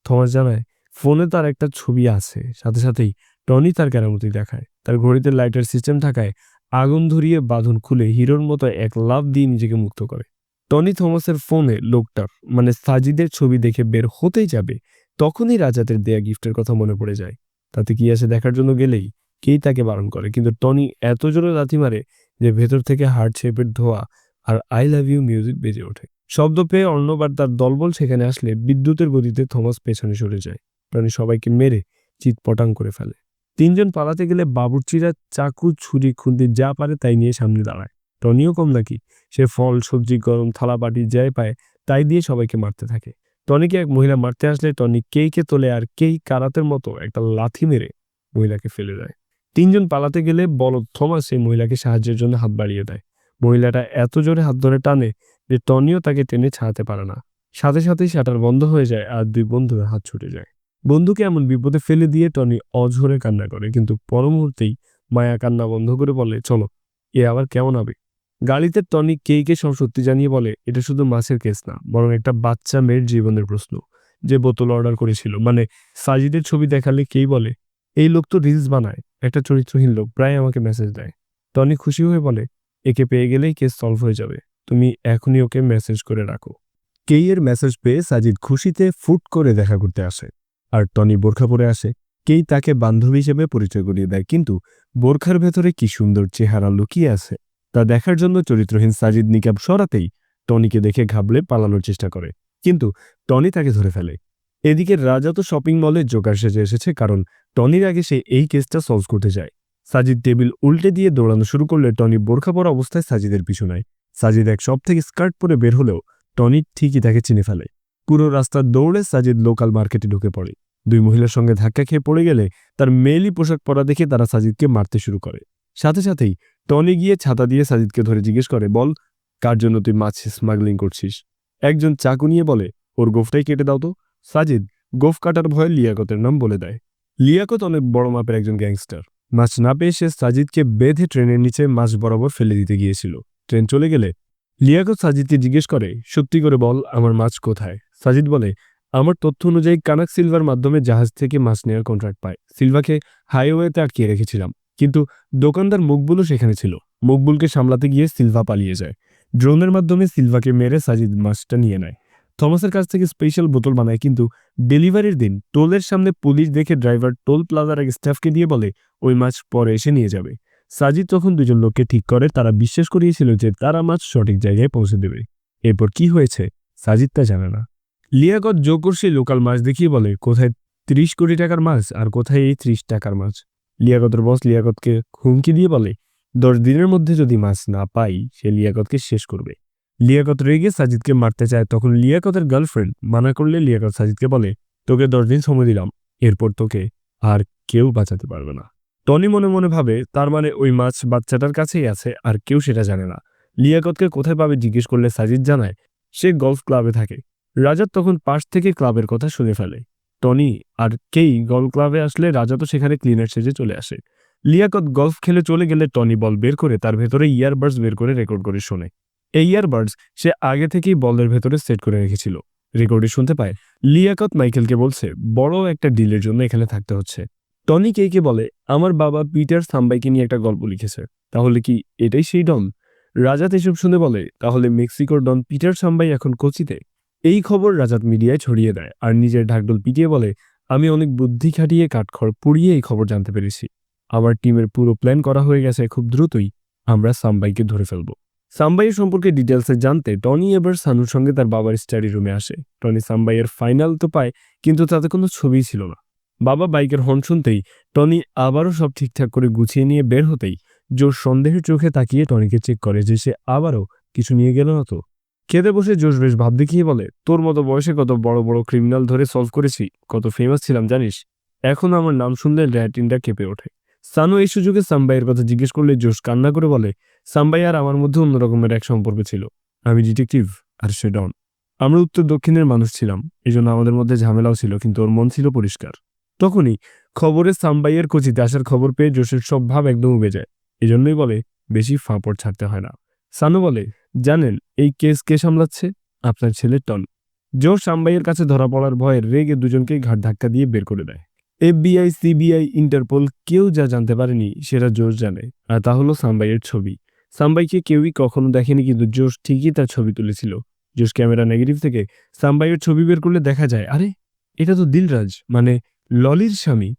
থমাস জানায় ফোনে তার একটা ছবি আছে। সাথে সাথেই টনি তার কেরামতি দেখায়। তার ঘড়িতে লাইটার সিস্টেম থাকায় আগুন ধরিয়ে বাঁধন খুলে হিরোর মতো এক লাফ দিয়ে নিজেকে মুক্ত করে। টনি থমাসের ফোনে লোকটার মানে সাজিদের ছবি দেখে বের হতেই যাবে, তখনই রাজাতের দেয়া গিফটের কথা মনে পড়ে যায়। তাতে কি আছে দেখার জন্য গেলেই কেই তাকে বারণ করে, কিন্তু টনি এত জোরে লাথি মারে যে ভেতর থেকে হার্ট শেপের ধোয়া আর আই লাভ ইউ মিউজিক বেজে ওঠে। শব্দ পেয়ে অর্ণব আর তার দলবল সেখানে আসলে বিদ্যুতের গতিতে থমাস পেছনে সরে যায়। টনি সবাইকে মেরে চিৎপটাং করে ফেলে। তিনজন পালাতে গেলে বাবুর্চিরা চাকু ছুরি খুন্তি যা পারে তাই নিয়ে সামনে দাঁড়ায়। টনিও কম নাকি, সে ফল সবজি গরম থালা বাটি যাই পায় তাই দিয়ে সবাইকে মারতে থাকে। টনিকে এক মহিলা মারতে আসলে টনি কেইকে তোলে আর কেই কারাতের মতো একটা লাথি মেরে মহিলাকে ফেলে দেয়। তিনজন পালাতে গেলে বলদ থমাস সেই মহিলাকে সাহায্যের জন্য হাত বাড়িয়ে দেয়। মহিলাটা এত জোরে হাত ধরে টানে যে টনিও তাকে টেনে ছাড়াতে পারে না। সাথে সাথেই শাটার বন্ধ হয়ে যায় আর দুই বন্ধুর হাত ছুটে যায়। বন্ধুকে এমন বিপদে ফেলে দিয়ে টনি অঝরে কান্না করে, কিন্তু পর মুহূর্তেই মায়া কান্না বন্ধ করে বলে চলো, এ আবার কেমন হবে। গাড়িতে টনি কেইকে সব সত্যি জানিয়ে বলে এটা শুধু মাছের কেস না, বরং একটা বাচ্চা মেয়ের জীবনের প্রশ্ন। যে বোতল অর্ডার করেছিল মানে সাজিদের ছবি দেখালে কেই বলে এই লোক তো রিলস বানায়, একটা চরিত্রহীন লোক, প্রায় আমাকে মেসেজ দেয়। টনি খুশি হয়ে বলে একে পেয়ে গেলেই কেস সলভ হয়ে যাবে, তুমি এখনই ওকে মেসেজ করে রাখো। কেই এর মেসেজ পেয়ে সাজিদ খুশিতে ফুট করে দেখা করতে আসে আর টনি বোরখা পরে আসে। কেই তাকে বান্ধবী হিসেবে পরিচয় করিয়ে দেয়, কিন্তু বোরখার ভেতরে কি সুন্দর চেহারা লুকিয়ে আছে তা দেখার জন্য চরিত্রহীন সাজিদ নিকাব সরাতেই টনিকে দেখে ঘাবলে পালানোর চেষ্টা করে, কিন্তু টনি তাকে ধরে ফেলে। এদিকে রাজা তো শপিং মলে জোকার সেজে এসেছে, কারণ টনির আগে সে এই কেসটা সলভ করতে যায়। সাজিদ টেবিল উল্টে দিয়ে দৌড়ানো শুরু করলে টনি বোরখা পরা অবস্থায় সাজিদের পিছু নেয়। সাজিদ এক শপ থেকে স্কার্ট পরে বের হলেও টনি ঠিকই তাকে চিনে ফেলে। পুরো রাস্তা দৌড়ে সাজিদ লোকাল মার্কেটে ঢুকে পড়ে। দুই মহিলার সঙ্গে ধাক্কা খেয়ে পড়ে গেলে তার মেয়েলি পোশাক পরা দেখে তারা সাজিদকে মারতে শুরু করে। সাথে সাথেই টনি গিয়ে ছাতা দিয়ে সাজিদকে ধরে জিজ্ঞেস করে বল কার জন্য তুই মাছ স্মাগলিং করছিস। একজন চাকু নিয়ে বলে ওর গোফটাই কেটে দাও তো। সাজিদ গোফ কাটার ভয়ে লিয়াকতের নাম বলে দেয়। লিয়াকত অনেক বড় মাপের একজন গ্যাংস্টার, মাছ না পেয়ে সে সাজিদকে বেঁধে ট্রেনের নিচে মাছ বরাবর ফেলে দিতে গিয়েছিল। ট্রেন চলে গেলে লিয়াকত সাজিদকে জিজ্ঞেস করে, সত্যি করে বল আমার মাছ কোথায়? সাজিদ বলে, আমার তথ্য অনুযায়ী কানাক সিলভার মাধ্যমে জাহাজ থেকে মাছ নেওয়ার কন্ট্রাক্ট পায়। সিলভাকে হাইওয়েতে আটকিয়ে রেখেছিলাম, কিন্তু দোকানদার মকবুলও সেখানে ছিল। মকবুলকে সামলাতে গিয়ে সিলভা পালিয়ে যায়। ড্রোনের মাধ্যমে সিলভাকে মেরে সাজিদ মাছটা নিয়ে নেয়। থমাসের কাছ থেকে স্পেশাল বোতল বানায়, কিন্তু ডেলিভারির দিন টোলের সামনে পুলিশ দেখে ড্রাইভার টোল প্লাজার এক স্টাফকে দিয়ে বলে ওই মাছ পরে এসে নিয়ে যাবে। সাজিদ তখন দুজন লোককে ঠিক করে, তারা বিশ্বাস করিয়েছিল যে তারা মাছ সঠিক জায়গায় পৌঁছে দেবে। এরপর কি হয়েছে সাজিদ তা জানে না। লিয়াকত জোকর সেই লোকাল মাছ দেখিয়ে বলে কোথায় ৩০ কোটি টাকার মাছ আর কোথায় এই ৩০ টাকার মাছ। লিয়াকতের বস লিয়াকতকে হুমকি দিয়ে বলে ১০ দিনের মধ্যে যদি মাছ না পাই সে লিয়াকতকে শেষ করবে। লিয়াকত রেগে সাজিদকে মারতে চায়, তখন লিয়াকতের গার্লফ্রেন্ড মানা করলে লিয়াকত সাজিদকে বলে তোকে ১০ দিন সময় দিলাম, এরপর তোকে আর কেউ বাঁচাতে পারবে না। টনি মনে মনে ভাবে তার মানে ওই মাছ বাচ্চাটার কাছেই আছে আর কেউ সেটা জানে না। লিয়াকতকে কোথায় পাবে জিজ্ঞেস করলে সাজিদ জানায় সে গলফ ক্লাবে থাকে। রাজাত তখন পাশ থেকে ক্লাবের কথা শুনে ফেলে। টনি আর কেই গলফ ক্লাবে আসলে রাজাতও সেখানে ক্লিনার সেজে চলে আসে। লিয়াকত গলফ খেলে চলে গেলে টনি বল বের করে তার ভেতরে ইয়ারবাডস বের করে রেকর্ড করে শোনে। এই ইয়ারবাডস সে আগে থেকেই বলের ভেতরে সেট করে রেখেছিল। রেকর্ডে শুনতে পায় লিয়াকত মাইকেলকে বলছে বড় একটা ডিলের জন্য এখানে থাকতে হচ্ছে। টনি কেইকে বলে আমার বাবা পিটার সাম্বাইকে নিয়ে একটা গল্প লিখেছে, তাহলে কি এটাই সেই ডন? রাজাত এসব শুনে বলে তাহলে মেক্সিকোর ডন পিটার সাম্বাই এখন কোচিতে। এই খবর রাজাত মিডিয়ায় ছড়িয়ে দেয় আর নিজের ঢাকঢোল পিটিয়ে বলে আমি অনেক বুদ্ধি খাটিয়ে কাঠখড় পুড়িয়ে এই খবর জানতে পেরেছি। আমার টিমের পুরো প্ল্যান করা হয়ে গেছে, খুব দ্রুতই আমরা সাম্বাইকে ধরে ফেলব। সাম্বাইয়ের সম্পর্কে ডিটেলসে জানতে টনি এবার সানুর সঙ্গে তার বাবার স্টাডি রুমে আসে। টনি সাম্বাইয়ের ফাইনাল তো পায়, কিন্তু তাতে কোনো ছবিই ছিল না। বাবা বাইকের হর্ন শুনতেই টনি আবারও সব ঠিকঠাক করে গুছিয়ে নিয়ে বের হতেই জোশ সন্দেহের চোখে তাকিয়ে টনিকে চেক করে যে সে আবারও কিছু নিয়ে গেল না তো। খেতে বসে জোশ বেশ ভাব দেখিয়ে বলে তোর মতো বয়সে কত বড় বড় ক্রিমিনাল ধরে সলভ করেছি, কত ফেমাস ছিলাম জানিস? এখন আমার নাম শুনলে ল্যাটিনটা কেঁপে ওঠে। সানু এই সুযোগে সাম্বাইয়ের কথা জিজ্ঞেস করলে জোশ কান্না করে বলে সাম্বাই আর আমার মধ্যে অন্যরকমের এক সম্পর্ক ছিল। আমি ডিটেকটিভ আর সে ডন। আমরা উত্তর দক্ষিণের মানুষ ছিলাম, এই জন্য আমাদের মধ্যে ঝামেলাও ছিল, কিন্তু ওর মন ছিল পরিষ্কার। তখনই খবরে সাম্বাইয়ের কোচিতে আসার খবর পেয়ে জোশের সব ভাব একদম উবে যায়। এজন্যই বলে বেশি ফাঁপড় ছাড়তে হয় না। সানু বলে জানেন এই কেস কে সামলাচ্ছে? আপনার ছেলে টন। জোশ সাম্বাইয়ের কাছে ধরা পড়ার ভয়ে রেগে দুজনকেই ঘাট ধাক্কা দিয়ে বের করে দেয়। FBI, CBI, ইন্টারপোল কেউ যা জানতে পারেনি সেটা জোশ জানে, আর তা হলো সাম্বাইয়ের ছবি। সাম্বাইকে কেউই কখনো দেখেনি, কিন্তু জোশ ঠিকই তার ছবি তুলেছিল। জোশ ক্যামেরা নেগেটিভ থেকে সাম্বাইয়ের ছবি বের করলে দেখা যায় আরে এটা তো দিলরাজ, মানে ললির স্বামী।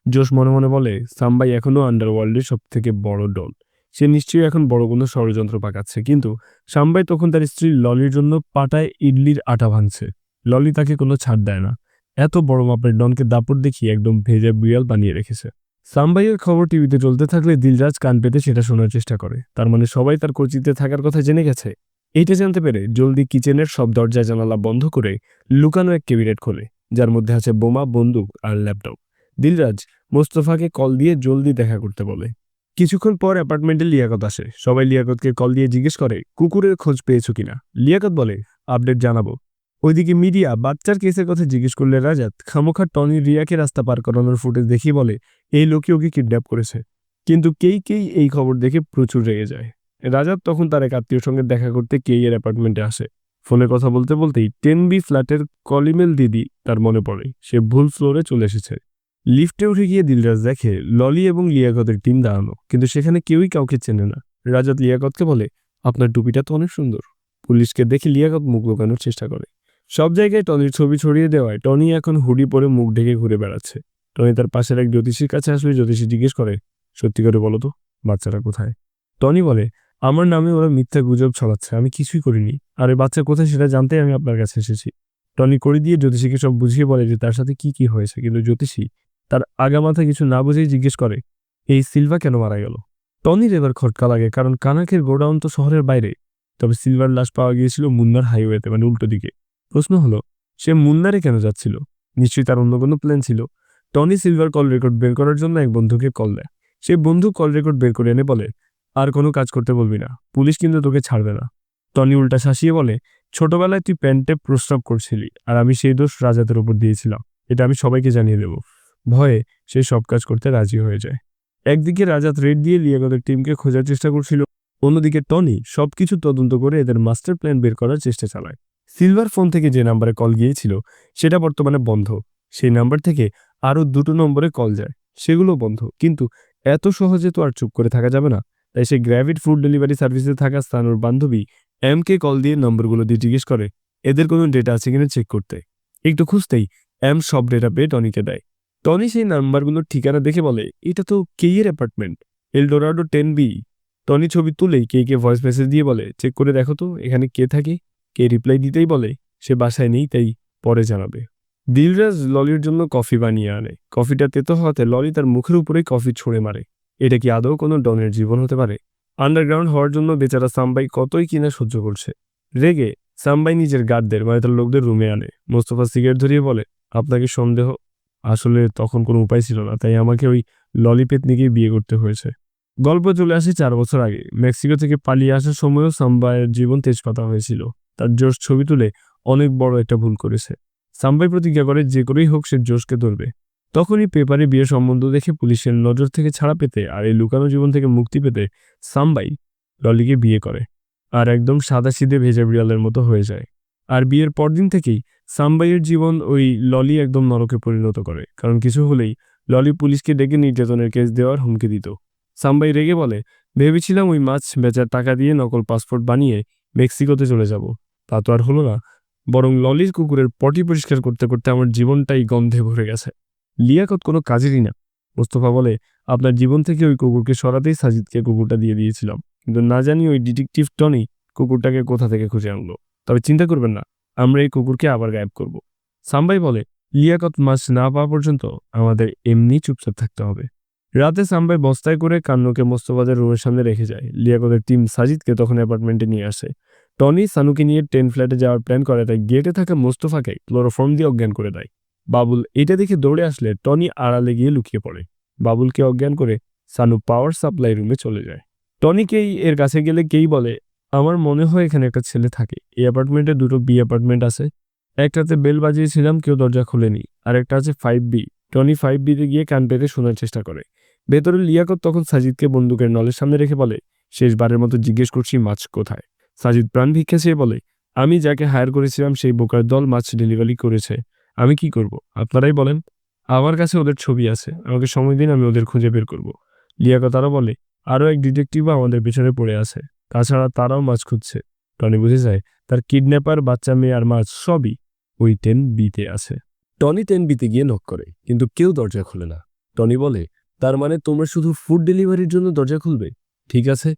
জোশ মনে মনে বলে সাম্বাই এখনো আন্ডারওয়ার্ল্ডের সব থেকে বড় ডন, সে নিশ্চয়ই এখন বড় কোনো ষড়যন্ত্র পাকাচ্ছে। কিন্তু সাম্বাই তখন তার স্ত্রী ললির জন্য পাটায় ইডলির আটা ভাঙছে। ললি তাকে কোনো ছাড় দেয় না, এত বড় মাপের ডনকে দাপট দেখিয়ে একদম ভেজা বিড়াল বানিয়ে রেখেছে। সাম্বাইয়ের খবর টিভিতে চলতে থাকলে দিলরাজ কান পেতে সেটা শোনার চেষ্টা করে। তার মানে সবাই তার কোচিতে থাকার কথা জেনে গেছে। এইটা জানতে পেরে জলদি কিচেনের সব দরজা জানালা বন্ধ করে লুকানো এক ক্যাবিনেট খোলে, যার মধ্যে আছে বোমা, বন্দুক আর ল্যাপটপ। দিলরাজ মোস্তফাকে কল দিয়ে জলদি দেখা করতে বলে। কিছুক্ষণ পর অ্যাপার্টমেন্টে লিয়াকত আসে। সবাই লিয়াকতকে কল দিয়ে জিজ্ঞেস করে কুকুরের খোঁজ পেয়েছো কিনা। লিয়াকত বলে আপডেট জানাবো। ওইদিকে মিডিয়া বাচ্চার কেসের কথা জিজ্ঞেস করলে রাজাত খামোখা টনি রিয়াকে রাস্তা পার করানোর ফুটেজ দেখিয়ে বলে এই লোকই ওকে কিডন্যাপ করেছে। কিন্তু কেই এই খবর দেখে প্রচুর রেগে যায়। রাজাত তখন তার এক আত্মীয়র সঙ্গে দেখা করতে এর অ্যাপার্টমেন্টে আসে। ফোনে কথা বলতে বলতেই 10B ফ্ল্যাটের কলিমেল দিদি তার মনে পড়ে। সে ভুল ফ্লোরে চলে এসেছে। লিফটে উঠে গিয়ে দিলরাজ দেখে ললি এবং লিয়াকতের টিম দাঁড়ানো, কিন্তু সেখানে কেউই কাউকে চেনে না। রাজাত লিয়াকতকে বলে আপনার টুপিটা তো অনেক সুন্দর। পুলিশকে দেখে লিয়াকত মুখ লুকানোর চেষ্টা করে। সব জায়গায় টনির ছবি ছড়িয়ে দেওয়ায় টনি এখন হুডি পরে মুখ ঢেকে ঘুরে বেড়াচ্ছে। টনি তার পাশের এক জ্যোতিষীর কাছে আসলে জ্যোতিষী জিজ্ঞেস করে সত্যি করে বলো তো বাচ্চাটা কোথায়? টনি বলে আমার নামে ওরা মিথ্যা গুজব ছড়াচ্ছে, আমি কিছুই করিনি, আর এই বাচ্চা কোথায় সেটা জানতেই আমি আপনার কাছে এসেছি। টনি করে দিয়ে জ্যোতিষীকে সব বুঝিয়ে বলে যে তার সাথে কি হয়েছে, কিন্তু জ্যোতিষী তার আগামাথা কিছু না বুঝেই জিজ্ঞেস করে এই সিলভা কেন মারা গেল। টনির এবার খটকা লাগে, কারণ কানাকের গোডাউন তো শহরের বাইরে, তবে সিলভার লাশ পাওয়া গিয়েছিল মুন্নার হাইওয়েতে, মানে উল্টো দিকে। প্রশ্ন হলো সে মুন্নারে কেন যাচ্ছিল? নিশ্চয়ই তার অন্য কোনো প্ল্যান ছিল। টনি সিলভার কল রেকর্ড বের করার জন্য এক বন্ধুকে কল দেয়। সে বন্ধু কল রেকর্ড বের করে এনে বলে আর কোনো কাজ করতে বলবি না, পুলিশ কিন্তু তোকে ছাড়বে না। টনি উল্টা শাসিয়ে বলে ছোটবেলায় তুই প্যান্টে প্রস্রাব করছিলি, আর আমি সেই দোষ রাজাতের উপর দিয়েছিলাম, এটা আমি সবাইকে জানিয়ে দেব। ভয়ে সে সব কাজ করতে রাজি হয়ে যায়। একদিকে রাজাত রেড দিয়ে লিয়াকতের টিমকে খোঁজার চেষ্টা করছিল, অন্যদিকে টনি সবকিছু তদন্ত করে এদের মাস্টার প্ল্যান বের করার চেষ্টা চালায়। সিলভার ফোন থেকে যে নাম্বারে কল গিয়েছিল সেটা বর্তমানে বন্ধ। সেই নাম্বার থেকে আরও 2টো নম্বরে কল যায়, সেগুলো বন্ধ। কিন্তু এত সহজে তো আর চুপ করে থাকা যাবে না, তাই সে গ্র্যাভিড ফুড ডেলিভারি সার্ভিসে থাকা স্থানুর বান্ধবী এমকে কল দিয়ে নম্বরগুলো দিয়ে জিজ্ঞেস করে এদের কোনো ডেটা আছে কিনা চেক করতে। একটু খুঁজতেই এম সব ডেটা পেয়ে টনিকে দেয়। টনি সেই নাম্বারগুলোর ঠিকানা দেখে বলে এটা তো কেইয়ের অ্যাপার্টমেন্ট, এলডোরাডো 10B। টনি ছবি তুলেই কেইকে ভয়েস মেসেজ দিয়ে বলে চেক করে দেখো তো এখানে কে থাকে। কে রিপ্লাই দিতেই বলে সে বাসায় নেই, তাই পরে জানাবে। দিলরাজ ললির জন্য কফি বানিয়ে আনে। কফিটা তেতো হওয়াতে ললি তার মুখের উপরেই কফি ছুঁড়ে মারে। এটা কি আদৌ কোনো ডনের জীবন হতে পারে? আন্ডারগ্রাউন্ড হওয়ার জন্য বেচারা সাম্বাই কতই কিনা সহ্য করছে। রেগে সাম্বাই নিজের গার্ডদের মানে তার লোকদের রুমে আনে। মোস্তফা সিগারেট ধরিয়ে বলে আপনাকে সন্দেহ, আসলে তখন কোনো উপায় ছিল না, তাই আমাকে ওই ললি পেতনিকেই বিয়ে করতে হয়েছে। গল্প চলে আসে 4 বছর আগে। মেক্সিকো থেকে পালিয়ে আসার সময়ও সাম্বাইয়ের জীবন তেজপাতা হয়েছিল। তার জোশ ছবি তুলে অনেক বড় একটা ভুল করেছে। সাম্বাই প্রতিজ্ঞা করে যে করেই হোক সে জোশকে ধরবে। তখনই পেপারে বিয়ের সম্বন্ধ দেখে পুলিশের নজর থেকে ছাড়া পেতে আর এই লুকানো জীবন থেকে মুক্তি পেতে সাম্বাই ললিকে বিয়ে করে আর একদম সাদাসিধে ভেজা বিড়ালের মতো হয়ে যায়। আর বিয়ের পরদিন থেকেই সাম্বাইয়ের জীবন ওই ললি একদম নরকে পরিণত করে, কারণ কিছু হলেই ললি পুলিশকে ডেকে নির্যাতনের কেস দেওয়ার হুমকি দিত। সাম্বাই রেগে বলে ভেবেছিলাম ওই মাছ বেচার টাকা দিয়ে নকল পাসপোর্ট বানিয়ে মেক্সিকোতে চলে যাব, তা তো আর হলো না। বরং ললির কুকুরের পটি পরিষ্কার করতে করতে আমার জীবনটাই গন্ধে ভরে গেছে। লিয়াকত কোনো কাজেরই না। মোস্তফা বলে আপনার জীবন থেকে ওই কুকুরকে সরাতেই সাজিদকে কুকুরটা দিয়ে দিয়েছিলাম, কিন্তু না জানি ওই ডিটেকটিভ টনি কুকুরটাকে কোথা থেকে খুঁজে আনলো। তবে চিন্তা করবেন না, আমরা এই কুকুরকে আবার গায়েব করব। সাম্বাই বলে লিয়াকত মাছ না পাওয়া পর্যন্ত আমাদের এমনি চুপচাপ থাকতে হবে। রাতে সাম্বাই বস্তায় করে কান্নুকে মোস্তফাদের রুমের সামনে রেখে যায়। লিয়াকতের টিম সাজিদকে তখন অ্যাপার্টমেন্টে নিয়ে আসে। টনি সানুকে নিয়ে 10 ফ্ল্যাটে যাওয়ার প্ল্যান করে, তাই গেটে থাকা মোস্তফাকে ক্লোরোফর্ম দিয়ে অজ্ঞান করে দেয়। বাবুল এটা দেখে দৌড়ে আসলে টনি আড়ালে গিয়ে লুকিয়ে পড়ে। বাবুলকে অজ্ঞান করে সানু পাওয়ার সাপ্লাই রুমে চলে যায়। টনিকেই এর কাছে গেলে কেই বলে আমার মনে হয় এখানে একটা ছেলে থাকে। এই অ্যাপার্টমেন্টে 2টো বি অ্যাপার্টমেন্ট আছে। একটাতে বেল বাজিয়েছিলাম, কেউ দরজা খুলেনি। আর একটা আছে 5B। টনি 5Bতে গিয়ে কান পেতে শোনার চেষ্টা করে। ভেতরে লিয়াকত তখন সাজিদকে বন্দুকের নলের সামনে রেখে বলে শেষবারের মতো জিজ্ঞেস করছি মাছ কোথায়। সাজিদ প্রাণ ভিক্ষা চেয়ে বলে আমি যাকে হায়ার করেছিলাম সেই বোকার দল মাছ ডেলিভারি করেছে, আমি কি করব আপনারাই বলেন। আমার কাছে ওদের ছবি আছে, আমাকে সময় দিন, আমি ওদের খুঁজে বের করব। লিয়াকত আরও বলে আরও এক ডিটেকটিভও আমাদের পেছনে পড়ে আছে, তাছাড়া তারাও মাছ খুঁজছে। টনি বুঝে যায় তার কিডন্যাপার, বাচ্চা মেয়ে আর মাছ সবই ওই 10Bতে আছে। টনি 10Bতে গিয়ে নক করে, কিন্তু কেউ দরজা খোলে না। টনি বলে তার মানে তোমরা শুধু ফুড ডেলিভারির জন্য দরজা খুলবে? ঠিক আছে।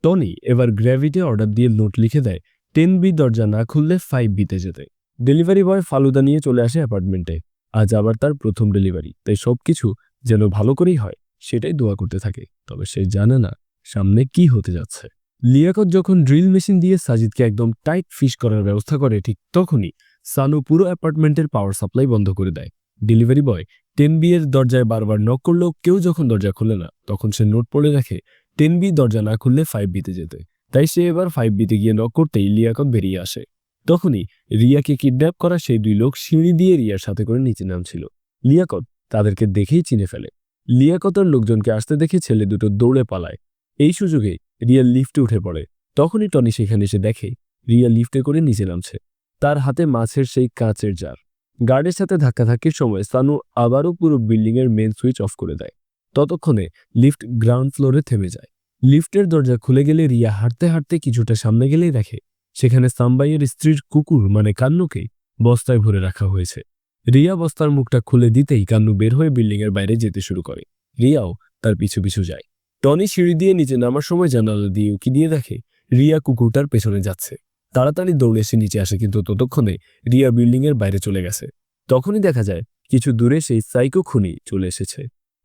টনি এবার গ্র্যাভিটে অর্ডার দিয়ে নোট লিখে দেয় 10B দরজা না খুললে 5Bতে যেতে। ডেলিভারি বয় ফালুদা নিয়ে চলে আসে অ্যাপার্টমেন্টে। আজ আবার তার প্রথম ডেলিভারি, তাই সবকিছু যেন ভালো করেই হয় সেটাই দোয়া করতে থাকে। তবে সে জানে না সামনে কি হতে যাচ্ছে। লিয়াকত যখন ড্রিল মেশিন দিয়ে সাজিদকে একদম টাইট ফিশ করার ব্যবস্থা করে, ঠিক তখনই সানু পুরো অ্যাপার্টমেন্টের পাওয়ার সাপ্লাই বন্ধ করে দেয়। ডেলিভারি বয় 10B এর দরজায় বারবার নক করলেও কেউ যখন দরজা খুলে না, তখন সে নোট পড়ে রাখে 10B দরজা না খুললে 5Bতে যেতে। তাই সে এবার 5Bতে গিয়ে নক করতেই লিয়াকত বেরিয়ে আসে। তখনই রিয়াকে কিডন্যাপ করা সেই 2 লোক সিঁড়ি দিয়ে রিয়ার সাথে করে নিচে নামছিল। লিয়াকত তাদেরকে দেখেই চিনে ফেলে। লিয়াকতের লোকজনকে আসতে দেখে ছেলে দুটো দৌড়ে পালায়। এই সুযোগে রিয়া লিফটে উঠে পড়ে। তখনই টনি সেখানে এসে দেখে রিয়া লিফটে করে নিচে নামছে, তার হাতে মাছের সেই কাঁচের জার। গার্ডের সাথে ধাক্কাধাক্কির সময় সানু আবারও পুরো বিল্ডিংয়ের মেন সুইচ অফ করে দেয়। ততক্ষণে লিফট গ্রাউন্ড ফ্লোরে থেমে যায়। লিফটের দরজা খুলে গেলে রিয়া হাঁটতে হাঁটতে কিছুটা সামনে গেলেই দেখে সেখানে সাম্বাইয়ের স্ত্রীর কুকুর মানে কান্নুকে বস্তায় ভরে রাখা হয়েছে। রিয়া বস্তার মুখটা খুলে দিতেই কান্নু বের হয়ে বিল্ডিংয়ের বাইরে যেতে শুরু করে। রিয়াও তার পিছু পিছু যায়। টনি সিঁড়ি দিয়ে নিচে নামার সময় জানালা দিয়ে উকি দিয়ে দেখে রিয়া কুকুরটার পেছনে যাচ্ছে। তাড়াতাড়ি দৌড়ে এসে নিচে আসে, কিন্তু ততক্ষণে রিয়া বিল্ডিংয়ের বাইরে চলে গেছে। তখনই দেখা যায় কিছু দূরে সেই সাইকো খুনি চলে এসেছে।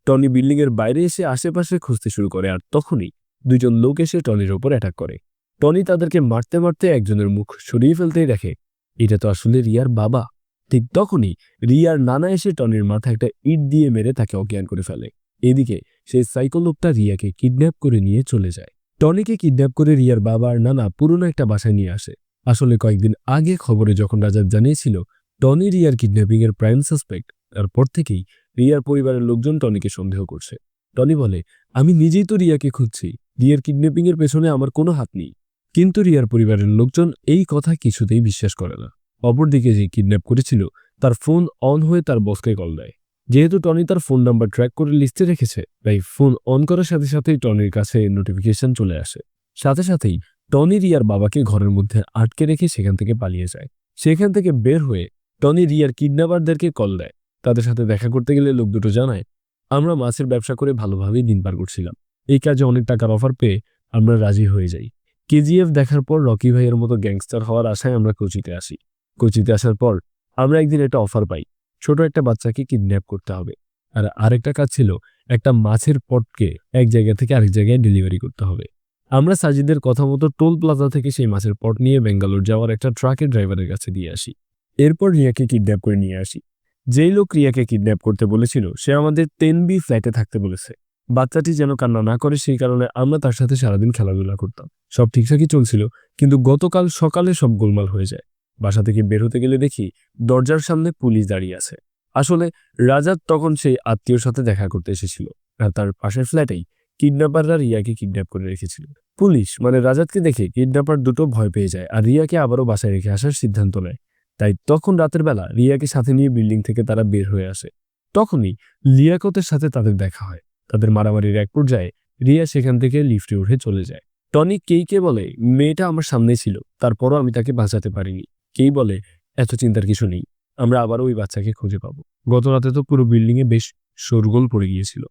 টনি বিল্ডিংয়ের বাইরে এসে আশেপাশে খুঁজতে শুরু করে, আর তখনই 2জন লোক এসে টনির ওপর অ্যাটাক করে। টনি তাদেরকে মারতে মারতে একজনের মুখ সরিয়ে ফেলতেই দেখে এটা তো আসলে রিয়ার বাবা। ঠিক তখনই রিয়ার নানা এসে টনির মাথায় একটা ইট দিয়ে মেরে তাকে অজ্ঞান করে ফেলে। এদিকে সেই সাইকো লোকটা রিয়াকে কিডন্যাপ করে নিয়ে চলে যায়। টনিকে কিডন্যাপ করে রিয়ার বাবা আর নানা পুরনো একটা বাসায় নিয়ে আসে। আসলে কয়েকদিন আগে খবরে যখন রাজাত জানিয়েছিল টনি রিয়ার কিডন্যাপিং এর প্রাইম সাসপেক্ট, তারপর থেকেই রিয়ার পরিবারের লোকজন টনিকে সন্দেহ করছে। টনি বলে, আমি নিজেই তো রিয়াকে খুঁজছি, রিয়ার কিডন্যাপিং এর পেছনে আমার কোনো হাত নেই। কিন্তু রিয়ার পরিবারের লোকজন এই কথা কিছুতেই বিশ্বাস করে না। অপরদিকে যে কিডন্যাপ করেছিল তার ফোন অন হয়ে তার বসকে কল দেয়। যেহেতু টনি তার ফোন নাম্বার ট্র্যাক করে লিস্টে রেখেছে, তাই ফোন অন করার সাথে সাথেই টনির কাছে নোটিফিকেশন চলে আসে। সাথে সাথেই টনি রিয়ার বাবাকে ঘরের মধ্যে আটকে রেখে সেখান থেকে পালিয়ে যায়। সেখান থেকে বের হয়ে টনি রিয়ার কিডন্যাপারদেরকে কল দেয়। তাদের সাথে দেখা করতে গেলে লোক দুটো জানায়, আমরা মাছের ব্যবসা করে ভালোভাবেই দিন পার করছিলাম, এই কাজে অনেক টাকার অফার পেয়ে আমরা রাজি হয়ে যাই। কেজিএফ দেখার পর রকি ভাইয়ের মতো গ্যাংস্টার হওয়ার আশায় আমরা কোচিতে আসি। কোচিতে আসার পর আমরা একদিন একটা অফার পাই, ছোট একটা বাচ্চাকে কিডন্যাপ করতে হবে। আর আরেকটা কাজ ছিল একটা মাছের পটকে এক জায়গা থেকে আরেক জায়গায় ডেলিভারি করতে হবে। আমরা সাজিদের কথা মতো টোল প্লাজা থেকে সেই মাছের পট নিয়ে বেঙ্গালোর যাওয়ার একটা ট্রাকের ড্রাইভারের কাছে দিয়ে আসি। এরপর রিয়াকে কিডন্যাপ করে নিয়ে আসি। যেই লোক রিয়াকে কিডন্যাপ করতে বলেছিল সে আমাদের 10B ফ্ল্যাটে থাকতে বলেছে। বাচ্চাটি যেন কান্না না করে সেই কারণে আমরা তার সাথে সারাদিন খেলাধুলা করতাম। সব ঠিকঠাকই চলছিল, কিন্তু গতকাল সকালে সব গোলমাল হয়ে যায়। বাসা থেকে বের হতে গেলে দেখি দরজার সামনে পুলিশ দাঁড়িয়ে আছে। আসলে রাজাত তখন সেই আত্মীয়র সাথে দেখা করতে এসেছিল, আর তার পাশের ফ্ল্যাটেই কিডন্যাপাররা রিয়াকে কিডন্যাপ করে রেখেছিল। পুলিশ মানে রাজাতকে দেখে কিডন্যাপার দুটো ভয় পেয়ে যায় আর রিয়াকে আবারও বাসায় রেখে আসার সিদ্ধান্ত নেয়। তাই তখন রাতের বেলা রিয়াকে সাথে নিয়ে বিল্ডিং থেকে তারা বের হয়ে আসে। তখনই লিয়াকতের সাথে তাদের দেখা হয়। তাদের মারামারির এক পর্যায়ে রিয়া সেখান থেকে লিফটে উঠে চলে যায়। টনি কেইকে বলে, মেয়েটা আমার সামনে ছিল, তারপরও আমি তাকে বাঁচাতে পারিনি। কেই বলে, এত চিন্তার কিছু নেই, আমরা আবারও ওই বাচ্চাকে খুঁজে পাবো। গত রাতে তো পুরো বিল্ডিংয়ে বেশ শোরগোল পড়ে গিয়েছিল।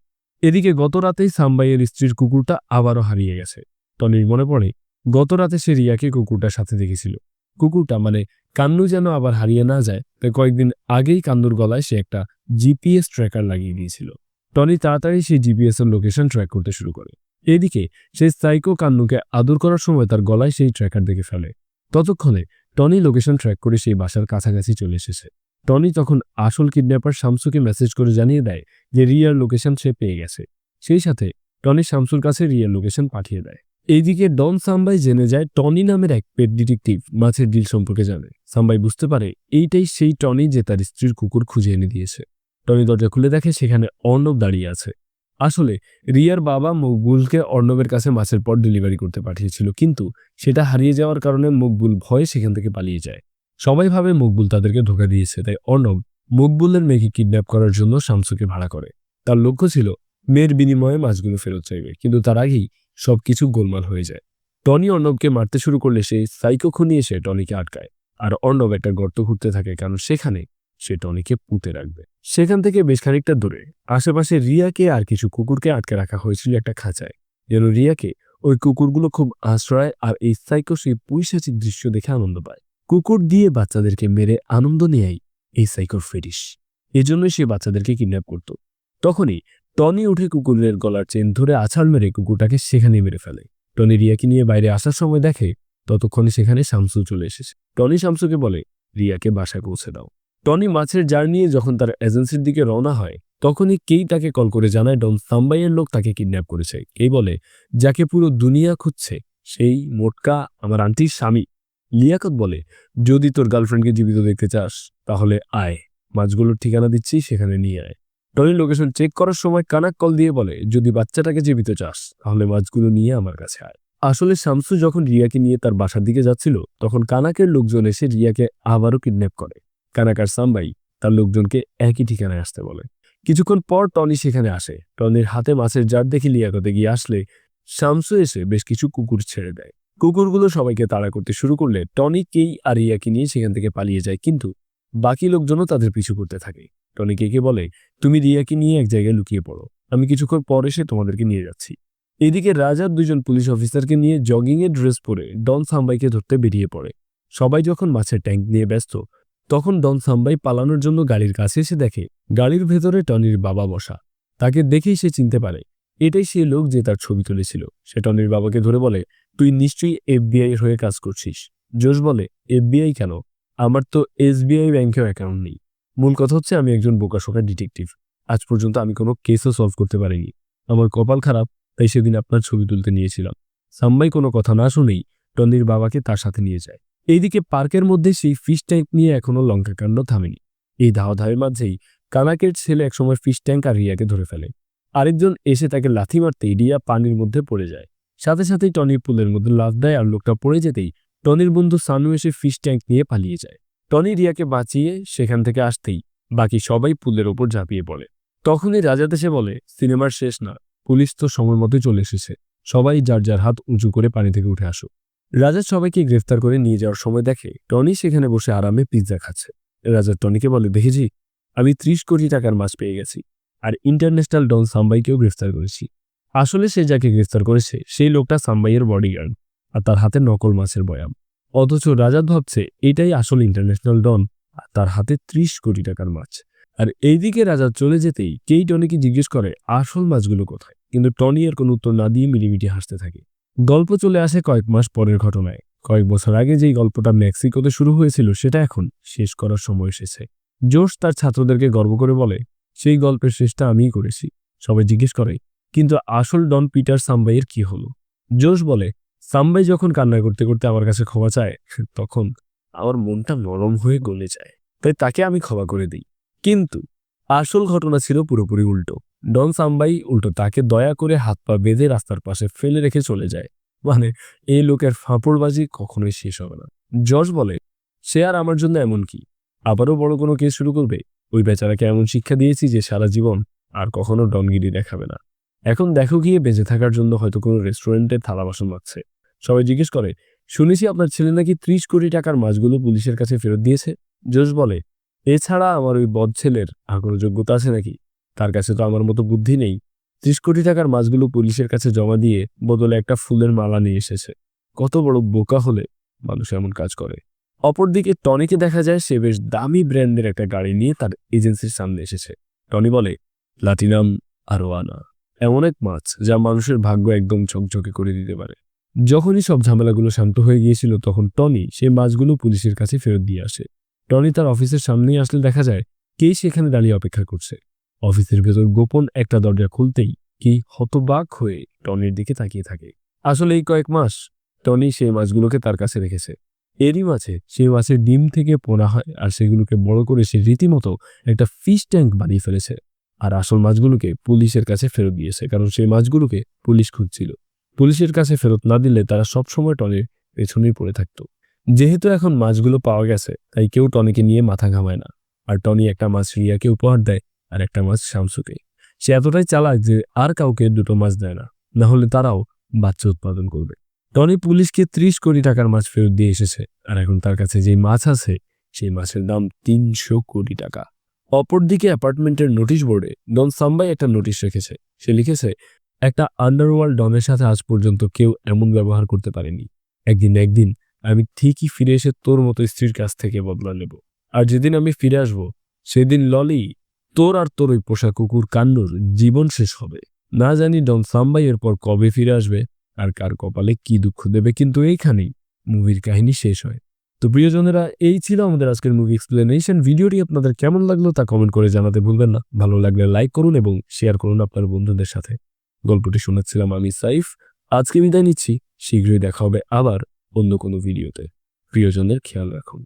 এদিকে গত রাতেই সাম্বাইয়ের স্ত্রীর কুকুরটা আবারও হারিয়ে গেছে। টনির মনে পড়ে গত রাতে সে রিয়াকে কুকুরটার সাথে দেখেছিল। কুকুরটা মানে কান্নু যেন আবার হারিয়ে না যায়, তাই কয়েকদিন আগেই কান্নুর গলায় সে একটা জিপিএস ট্র্যাকার লাগিয়ে দিয়েছিল। টনি তাড়াতাড়ি সেই জিপিএস এর লোকেশন ট্র্যাক করতে শুরু করে। এদিকে সেই সাইকো কান্নুকে আদর করার সময় তার গলায় সেই ট্র্যাকার দেখে ফেলে। ততক্ষণে টনি লোকেশন ট্র্যাক করে সেই বাসার কাছাকাছি চলে এসেছে। টনি তখন আসল কিডন্যাপার শামসুকে মেসেজ করে জানিয়ে দেয় যে রিয়ার লোকেশন সে পেয়ে গেছে। সেই সাথে টনি শামসুর কাছে রিয়ার লোকেশন পাঠিয়ে দেয়। এইদিকে ডন সাম্বাই জেনে যায় টনি নামের এক পেট ডিটেকটিভ মাছের ডিল সম্পর্কে জানে। সাম্বাই বুঝতে পারে এইটাই সেই টনি যে তার স্ত্রীর কুকুর খুঁজে এনে দিয়েছে। টনি দরজা খুলে দেখে সেখানে অর্ণব দাঁড়িয়ে আছে। আসলে রিয়ার বাবা মকবুলকে অর্ণবের কাছে মাছের পট ডেলিভারি করতে পাঠিয়েছিল, কিন্তু সেটা হারিয়ে যাওয়ার কারণে মকবুল ভয়ে সেখান থেকে পালিয়ে যায়। সবাই ভাবে মকবুল তাদেরকে ধোঁকা দিয়েছে, তাই অর্ণব মকবুলের মেয়েকে কিডন্যাপ করার জন্য শামসুকে ভাড়া করে। তার লক্ষ্য ছিল মেয়ের বিনিময়ে মাছগুলো ফেরত চাইবে, কিন্তু তার আগেই সবকিছু গোলমাল হয়ে যায়। টনি অর্ণবকে মারতে শুরু করলে সেই সাইকো খুনি এসে টনিকে আটকায়, আর অর্ণব একটা গর্ত খুঁড়তে থাকে, কারণ সেখানে সে টনিকে পুঁতে রাখবে। সেখান থেকে বেশ খানিকটা দূরে আশেপাশে রিয়াকে আর কিছু কুকুরকে আটকে রাখা হয়েছিল একটা খাঁচায়, যেন রিয়াকে ওই কুকুরগুলো খুব আশ্রয় আর এই সাইকো সেই পৈশাচিক দৃশ্য দেখে আনন্দ পায়। কুকুর দিয়ে বাচ্চাদেরকে মেরে আনন্দ নেয়াই এই সাইকোর ফেটিস। এজন্যই সে বাচ্চাদেরকে কিডন্যাপ করত। তখনই টনি উঠে কুকুরের গলার চেন ধরে আছাড় মেরে কুকুরটাকে সেখানে মেরে ফেলে। টনি রিয়াকে নিয়ে বাইরে আসার সময় দেখে ততক্ষণে সেখানে শামসু চলে এসেছে। টনি শামসুকে বলে, রিয়াকে বাসায় পৌঁছে দাও। টনি মাছের জার নিয়ে যখন তার এজেন্সির দিকে রওনা হয়, তখনই কেই তাকে কল করে জানায় ডন সাম্বাইয়ের লোক তাকে কিডন্যাপ করেছে। কেই বলে, যাকে পুরো দুনিয়া খুঁজছে সেই মোটকা আমার আন্টির স্বামী। লিয়াকত বলে, যদি তোর গার্লফ্রেন্ডকে জীবিত দেখতে চাস তাহলে আয়, মাছগুলোর ঠিকানা দিচ্ছি, সেখানে নিয়ে আয়। টনির লোকেশন চেক করার সময় কানাক কল দিয়ে বলে, যদি বাচ্চাটাকে জীবিত চাস তাহলে মাছগুলো নিয়ে আমার কাছে আয়। আসলে শামসু যখন রিয়াকে নিয়ে তার বাসার দিকে যাচ্ছিল, তখন কানাকের লোকজন এসে রিয়াকে আবারও কিডন্যাপ করে। কানাক আর সাম্বাই তার লোকজনকে একই ঠিকানায় আসতে বলে। কিছুক্ষণ পর টনি সেখানে আসে। টনির হাতে মাছের জার দেখে লিয়াকতে গিয়ে আসলে শামসু এসে বেশ কিছু কুকুর ছেড়ে দেয়। কুকুরগুলো সবাইকে তাড়া করতে শুরু করলে টনি কেই আর রিয়াকে নিয়ে সেখান থেকে পালিয়ে যায়, কিন্তু বাকি লোকজনও তাদের পিছু করতে থাকে। টনি কেকে বলে, তুমি রিয়াকে নিয়ে এক জায়গায় লুকিয়ে পড়ো, আমি কিছুক্ষণ পর এসে তোমাদেরকে নিয়ে যাচ্ছি। এদিকে রাজার দুজন পুলিশ অফিসারকে নিয়ে জগিং এর ড্রেস পরে ডন সাম্বাইকে ধরতে বেরিয়ে পড়ে। সবাই যখন মাছের ট্যাঙ্ক নিয়ে ব্যস্ত, তখন ডন সাম্বাই পালানোর জন্য গাড়ির কাছে এসে দেখে গাড়ির ভেতরে টনির বাবা বসা। তাকে দেখেই সে চিনতে পারে এটাই সেই লোক যে তার ছবি তুলেছিল। সে টনির বাবাকে ধরে বলে, তুই নিশ্চয়ই এফবিআই এর হয়ে কাজ করছিস। জোশ বলে, এফবিআই কেন, আমার তো এসবিআই ব্যাংকেও অ্যাকাউন্ট নেই। মূল কথা হচ্ছে আমি একজন বোকাশোকা ডিটেকটিভ, আজ পর্যন্ত আমি কোনো কেসও সলভ করতে পারিনি। আমার কপাল খারাপ, তাই সেদিন আপনার ছবি তুলতে নিয়েছিলাম। সাম্বাই কোনো কথা না শুনেই টনির বাবাকে তার সাথে নিয়ে যায়। এইদিকে পার্কের মধ্যে সেই ফিশ ট্যাঙ্ক নিয়ে এখনো লঙ্কাকাণ্ড থামেনি। এই ধাওয়াধাওয়ের মাঝেই কানাকের ছেলে একসময় ফিশ ট্যাঙ্ক আর রিয়াকে ধরে ফেলে। আরেকজন এসে তাকে লাথি মারতেই রিয়া পানির মধ্যে পড়ে যায়। সাথে সাথেই টনি পুলের মধ্যে লাফ দেয় আর লোকটা পড়ে যেতেই টনির বন্ধু সানু এসে ফিশ ট্যাঙ্ক নিয়ে পালিয়ে যায়। টনি রিয়াকে বাঁচিয়ে সেখান থেকে আসতেই বাকি সবাই পুলের ওপর ঝাঁপিয়ে পড়ে। তখনই রাজাত এসে বলে, সিনেমার শেষ না, পুলিশ তো সময় মতোই চলে এসেছে, সবাই যার যার হাত উঁচু করে পানি থেকে উঠে আসো। রাজাত সবাইকে গ্রেফতার করে নিয়ে যাওয়ার সময় দেখে টনি সেখানে বসে আরামে পিৎজা খাচ্ছে। রাজাত টনিকে বলে, দেখেছি আমি 30 কোটি টাকার মাছ পেয়ে গেছি, আর ইন্টারন্যাশনাল ডন সাম্বাইকেও গ্রেফতার করেছি। আসলে সে যাকে গ্রেফতার করেছে সেই লোকটা সাম্বাইয়ের বডিগার্ড, আর তার হাতে নকল মাছের বয়াম। অথচ রাজাত ভাবছে এটাই আসল ইন্টারন্যাশনাল ডন, আর তার হাতে 30 কোটি টাকার মাছ। আর এইদিকে রাজাত চলে যেতেই কেই টনিকে জিজ্ঞেস করে আসল মাছগুলো কোথায়, কিন্তু টনি এর কোনো উত্তর না দিয়ে মিটিমিটি হাসতে থাকে। গল্প চলে আসে কয়েক মাস পরের ঘটনায়। কয়েক বছর আগে যেই গল্পটা মেক্সিকোতে শুরু হয়েছিল সেটা এখন শেষ করার সময় এসেছে। জোশ তার ছাত্রদেরকে গর্ব করে বলে, সেই গল্পের শেষটা আমিই করেছি। সবাই জিজ্ঞেস করে, কিন্তু আসল ডন পিটার সাম্বাইয়ের কি হলো? জোশ বলে, সাম্বাই যখন কান্না করতে করতে আমার কাছে ক্ষমা চায় তখন আমার মনটা নরম হয়ে গলে যায়, তাই তাকে আমি ক্ষমা করে দিই। কিন্তু আসল ঘটনা ছিল পুরোপুরি উল্টো। ডন সাম্বাই উল্টো তাকে দয়া করে হাত পা বেঁধে রাস্তার পাশে ফেলে রেখে চলে যায়। মানে এই লোকের ফাঁপড়বাজি কখনোই শেষ হবে না। জর্জ বলে, সে আর আমার জন্য এমন কি, আবারও বড় কোনো কেস শুরু করবে? ওই বেচারাকে এমন শিক্ষা দিয়েছি যে সারা জীবন আর কখনো ডনগিরি দেখাবে না। এখন দেখো গিয়ে বেঁচে থাকার জন্য হয়তো কোনো রেস্টুরেন্টে থালা বাসন মাখছে। সবাই জিজ্ঞেস করে, শুনেছি আপনার ছেলে নাকি 30 কোটি টাকার মাছগুলো পুলিশের কাছে ফেরত দিয়েছে। জোশ বলে, এছাড়া আমার ওই বদ ছেলের আর কোনো যোগ্যতা আছে নাকি? তার কাছে তো আমার মতো বুদ্ধি নেই। 30 কোটি টাকার মাছগুলো পুলিশের কাছে জমা দিয়ে বদলে একটা ফুলের মালা নিয়ে এসেছে। কত বড় বোকা হলে মানুষ এমন কাজ করে। অপরদিকে টনিকে দেখা যায় সে বেশ দামি ব্র্যান্ডের একটা গাড়ি নিয়ে তার এজেন্সির সামনে এসেছে। টনি বলে, প্লাটিনাম আরোয়ানা, এমন এক মাছ যা মানুষের ভাগ্য একদম ঝকঝকে করে দিতে পারে। যখনই সব ঝামেলাগুলো শান্ত হয়ে গিয়েছিল তখন টনি সেই মাছগুলো পুলিশের কাছে ফেরত দিয়ে আসে। টনি তার অফিসের সামনেই আসলে দেখা যায় কেই সেখানে দাঁড়িয়ে অপেক্ষা করছে। অফিসের ভেতর গোপন একটা দরজা খুলতেই কেই হতবাক হয়ে টনির দিকে তাকিয়ে থাকে। আসলে এই কয়েক মাস টনি সেই মাছগুলোকে তার কাছে রেখেছে। এরই মাঝে সেই মাছের ডিম থেকে পোনা হয়, আর সেগুলোকে বড় করে সে রীতিমতো একটা ফিশ ট্যাঙ্ক বানিয়ে ফেলেছে। আর আসল মাছগুলোকে পুলিশের কাছে ফেরত দিয়েছে, কারণ সেই মাছগুলোকে পুলিশ খুঁজছিল। পুলিশের কাছে ফেরত না দিলে তারা সবসময় টনির পেছনেই পড়ে থাকতো। যেহেতু এখন মাছগুলো পাওয়া গেছে তাই কেউ টনিকে নিয়ে মাথা ঘামায় না। আর টনি একটা মাছ রিয়াকে উপহার দেয় আর একটা মাছ শামসুকে। সে এতটাই চালাক যে আর কাউকে দুটো মাছ দেয় না, না হলে তারাও বাচ্চা উৎপাদন করবে। টনি পুলিশকে 30 কোটি টাকার মাছ ফেরত দিয়ে এসেছে, আর এখন তার কাছে যে মাছ আছে সেই মাছের দাম 300 কোটি টাকা। অপরদিকে অ্যাপার্টমেন্টের নোটিশ বোর্ডে ডন সাম্বাই একটা নোটিশ রেখেছে। সে লিখেছে, একটা আন্ডারওয়ার্ল্ড ডনের সাথে আজ পর্যন্ত কেউ এমন ব্যবহার করতে পারেনি। একদিন আমি ঠিকই ফিরে এসে তোর মতো স্ত্রীর কাছ থেকে বদলা নেব। আর যেদিন আমি ফিরে আসব সেদিন ললি, তোর আর তোর ওই পোষা কুকুর কান্নুর জীবন শেষ হবে। না জানি ডন সাম্বাই এরপর কবে ফিরে আসবে আর কার কপালে কি দুঃখ দেবে, কিন্তু এইখানেই মুভির কাহিনী শেষ হয়। তো প্রিয়জনেরা, এই ছিল আমাদের আজকের মুভি এক্সপ্লেনেশন। ভিডিওটি আপনাদের কেমন লাগলো তা কমেন্ট করে জানাতে ভুলবেন না। ভালো লাগলে লাইক করুন এবং শেয়ার করুন আপনার বন্ধুদের সাথে। গল্পটি শোনাচ্ছিলাম আমি সাইফ। আজকে বিদায় নিচ্ছি, শীঘ্রই দেখা হবে আবার অন্য কোনো ভিডিওতে। প্রিয়জনের খেয়াল রাখুন।